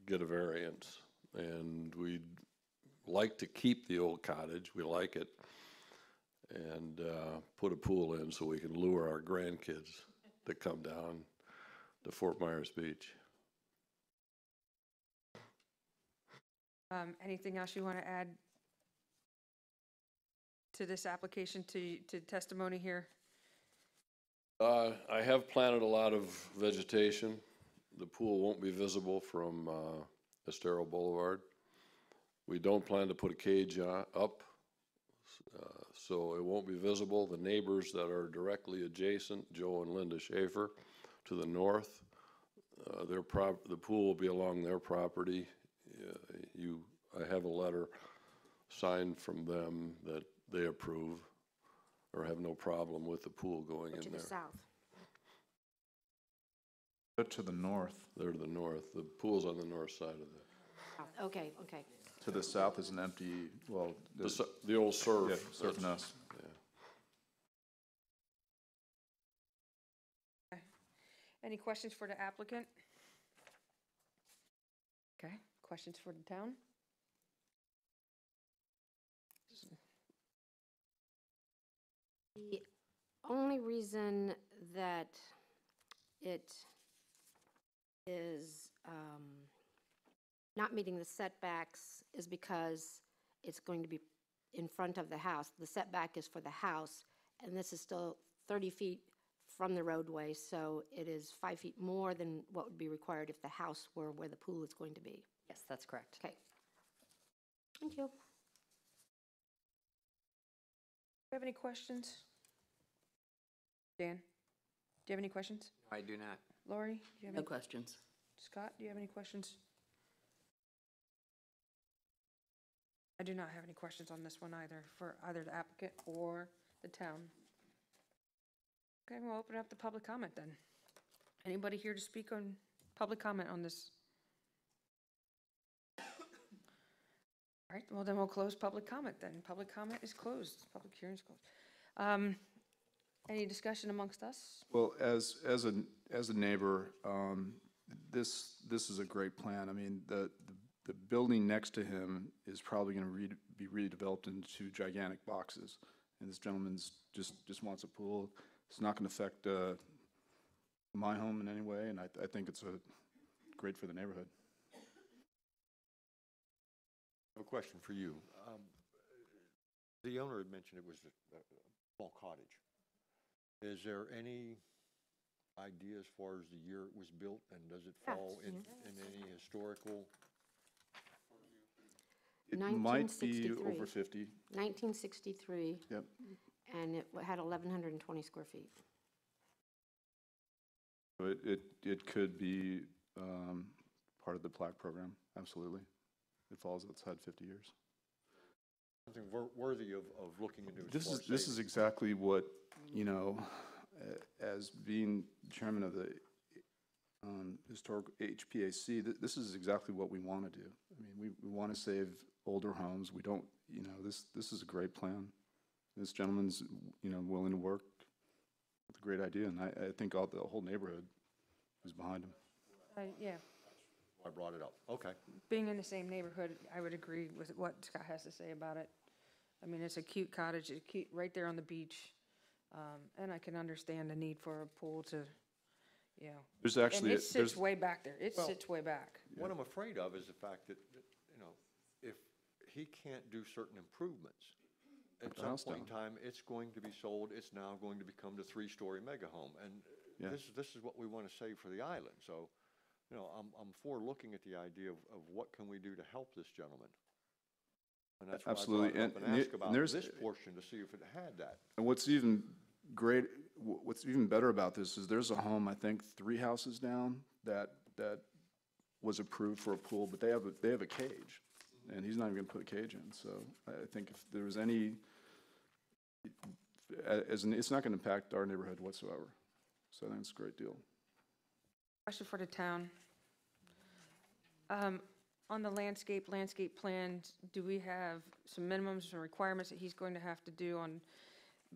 get a variance. And we'd like to keep the old cottage, we like it, and put a pool in so we can lure our grandkids to come down to Fort Myers Beach. Anything else you want to add to this application, to testimony here? I have planted a lot of vegetation. The pool won't be visible from Estero Boulevard. We don't plan to put a cage up, so it won't be visible. The neighbors that are directly adjacent, Joe and Linda Schaefer, to the north, the pool will be along their property. I have a letter signed from them that they approve or have no problem with the pool going in there. To the south. But to the north. They're to the north. The pool's on the north side of the. Okay, okay. To the south is an empty, well. The old surf. Yeah, Surf and Us. Yeah. Any questions for the applicant? Okay, questions for the town? The only reason that it is not meeting the setbacks is because it's going to be in front of the house. The setback is for the house, and this is still 30 feet from the roadway, so it is 5 feet more than what would be required if the house were where the pool is going to be. Yes, that's correct. Okay. Thank you. Do you have any questions? Dan, do you have any questions? I do not. Lori, do you have No any? questions. Scott, do you have any questions? I do not have any questions on this one either, for either the applicant or the town. Okay, we'll open up the public comment then. Anybody here to speak on public comment on this? All All right, well, then we'll close public comment then. Public comment is closed. Public hearing is closed. Any discussion amongst us? Well, as a neighbor, this is a great plan. I mean, the building next to him is probably going to be redeveloped into gigantic boxes. And this gentleman's just wants a pool. It's not going to affect my home in any way, and I think it's great for the neighborhood. I have a question for you. The owner had mentioned it was a small cottage. Is there any idea as far as the year it was built, and does it fall in any historical? It might be over 50. 1963. Yep. And it had 1,120 square feet. So it could be part of the plaque program, absolutely. It falls outside 50 years. Something worthy of looking into. This is exactly what, you know, as being chairman of the historic HPAC, this is exactly what we want to do. I mean, we want to save older homes. We don't, you know, this is a great plan. This gentleman's, you know, willing to work with a great idea, and I think the whole neighborhood is behind him. Yeah. I brought it up. Okay. Being in the same neighborhood, I would agree with what Scott has to say about it. I mean, it's a cute cottage, it's cute, right there on the beach. And I can understand the need for a pool to, you know. There's actually and it sits way back there. It sits way back. What I'm afraid of is the fact that, you know, if he can't do certain improvements, at some point in time, it's going to be sold. It's now going to become the 3-story mega home. And this is what we want to save for the island. So, you know, I'm for looking at the idea of what can we do to help this gentleman. And that's why Absolutely. I brought it up and asked about there's this portion to see if it had that. And what's even better about this is there's a home, I think 3 houses down, that was approved for a pool, but they have a cage, and he's not even going to put a cage in. So I think if there was any, it's not going to impact our neighborhood whatsoever. So I think it's a great deal. Question for the town. On the landscape plans, do we have some minimums and requirements that he's going to have to do on,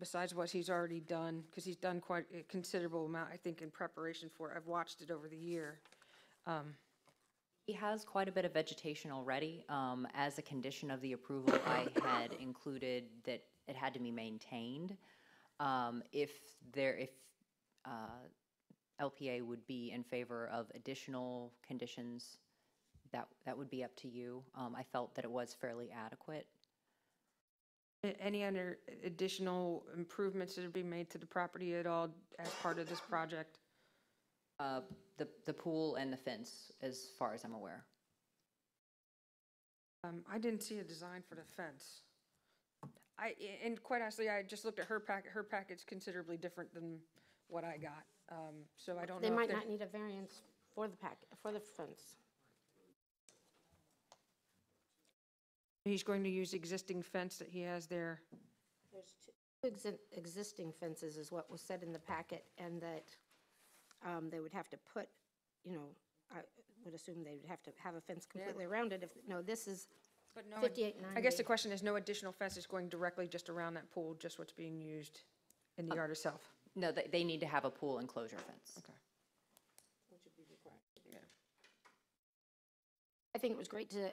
besides what he's already done? Because he's done quite a considerable amount, I think, in preparation for it. I've watched it over the year. He has quite a bit of vegetation already. As a condition of the approval, I had included that it had to be maintained. If LPA would be in favor of additional conditions, that would be up to you. I felt that it was fairly adequate. Any other additional improvements that would be made to the property at all as part of this project? The pool and the fence, as far as I'm aware. I didn't see a design for the fence. And quite honestly, I just looked at her packet. Her packet's considerably different than what I got. So I don't know. They might not need a variance for the fence. He's going to use existing fence that he has there. There's 2 existing fences is what was said in the packet, and that they would have to put, you know, I would assume they would have to have a fence completely around it. This is 5890. I guess the question is, no additional fence is going directly just around that pool, just what's being used in the yard itself? No, they need to have a pool enclosure fence. Okay. Which would be required. Yeah. I think it was great to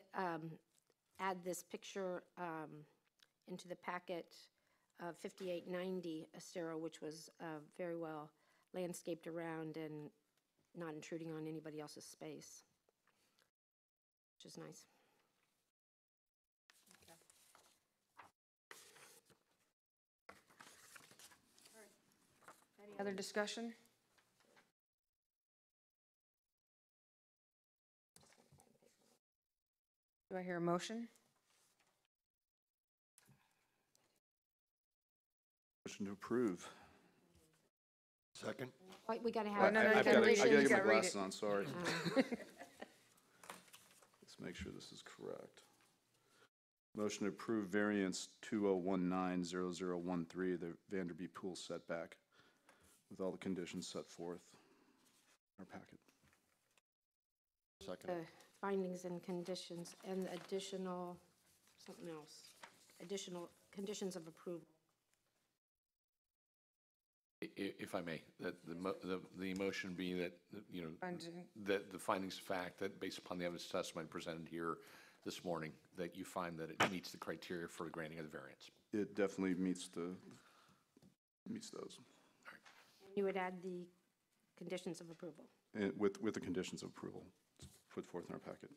add this picture into the packet of 5890 Estero, which was very well landscaped around and not intruding on anybody else's space, which is nice. Okay. All right. Any other discussion? Do I hear a motion? Motion to approve. Second. Wait, we got to Oh, have. no, you I gotta read it. gotta You get my gotta read glasses it. on, sorry. Let's make sure this is correct. Motion to approve variance 2019-0013, the Vanderbeek pool setback, with all the conditions set forth in our packet. Second. Findings and conditions and additional something else. Additional conditions of approval. If I may, that the motion be that, you know, Finding- that the findings of fact, that based upon the evidence testimony presented here this morning, that you find that it meets the criteria for the granting of the variance. It definitely meets those. You would add the conditions of approval. With the conditions of approval put forth in our packet.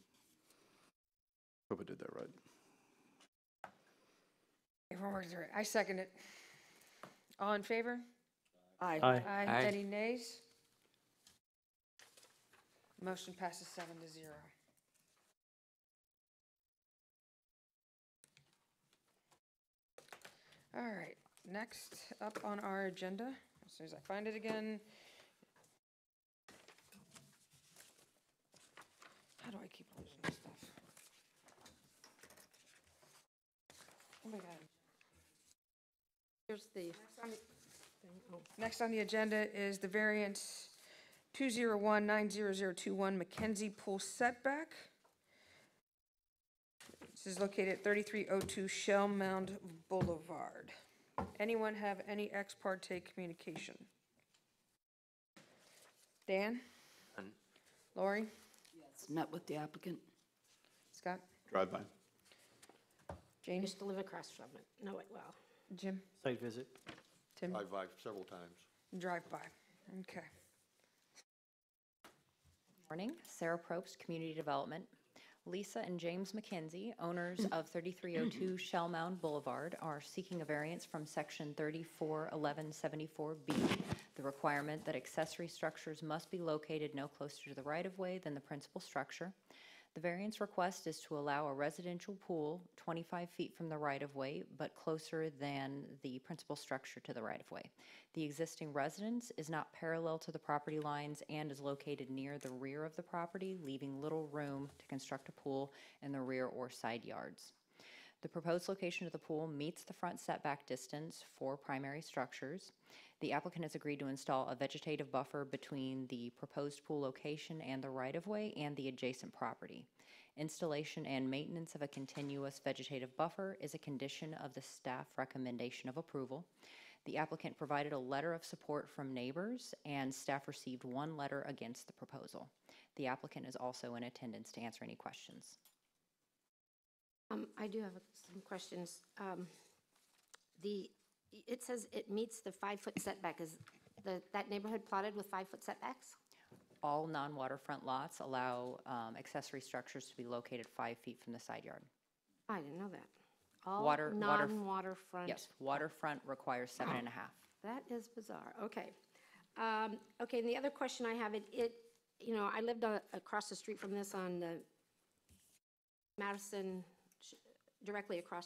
Hope I did that right. If we're working through it, I second it. All in favor? Aye. Aye. Aye. Any nays? Motion passes 7-0. All right, next up on our agenda, as soon as I find it again. How do I keep losing this stuff? Oh my God. Here's the, Next on the agenda is the variance 201-90021 Mackenzie Pool setback. This is located at 3302 Shell Mound Boulevard. Anyone have any ex parte communication? Dan? None. Lori? Yes. Met with the applicant. Scott? Drive by. Jane? used to live across from it. Know it well. Jim? Site visit. Tim? Drive by several times. Drive by. Okay. Morning, Sarah Probst, Community Development. Lisa and James McKenzie, owners of 3302 Shell Mound Boulevard, are seeking a variance from Section 341174B, the requirement that accessory structures must be located no closer to the right-of-way than the principal structure. The variance request is to allow a residential pool 25 feet from the right-of-way, but closer than the principal structure to the right-of-way. The existing residence is not parallel to the property lines and is located near the rear of the property, leaving little room to construct a pool in the rear or side yards. The proposed location of the pool meets the front setback distance for primary structures. The applicant has agreed to install a vegetative buffer between the proposed pool location and the right-of-way and the adjacent property. Installation and maintenance of a continuous vegetative buffer is a condition of the staff recommendation of approval. The applicant provided a letter of support from neighbors, and staff received one letter against the proposal. The applicant is also in attendance to answer any questions. I do have some questions. It says it meets the 5-foot setback. Is that neighborhood plotted with 5-foot setbacks? All non-waterfront lots allow accessory structures to be located 5 feet from the side yard. I didn't know that. All Water- non-waterfront. Yes, waterfront requires 7.5. That is bizarre. Okay. Okay, and the other question I have, you know, I lived across the street from this on the Madison, directly across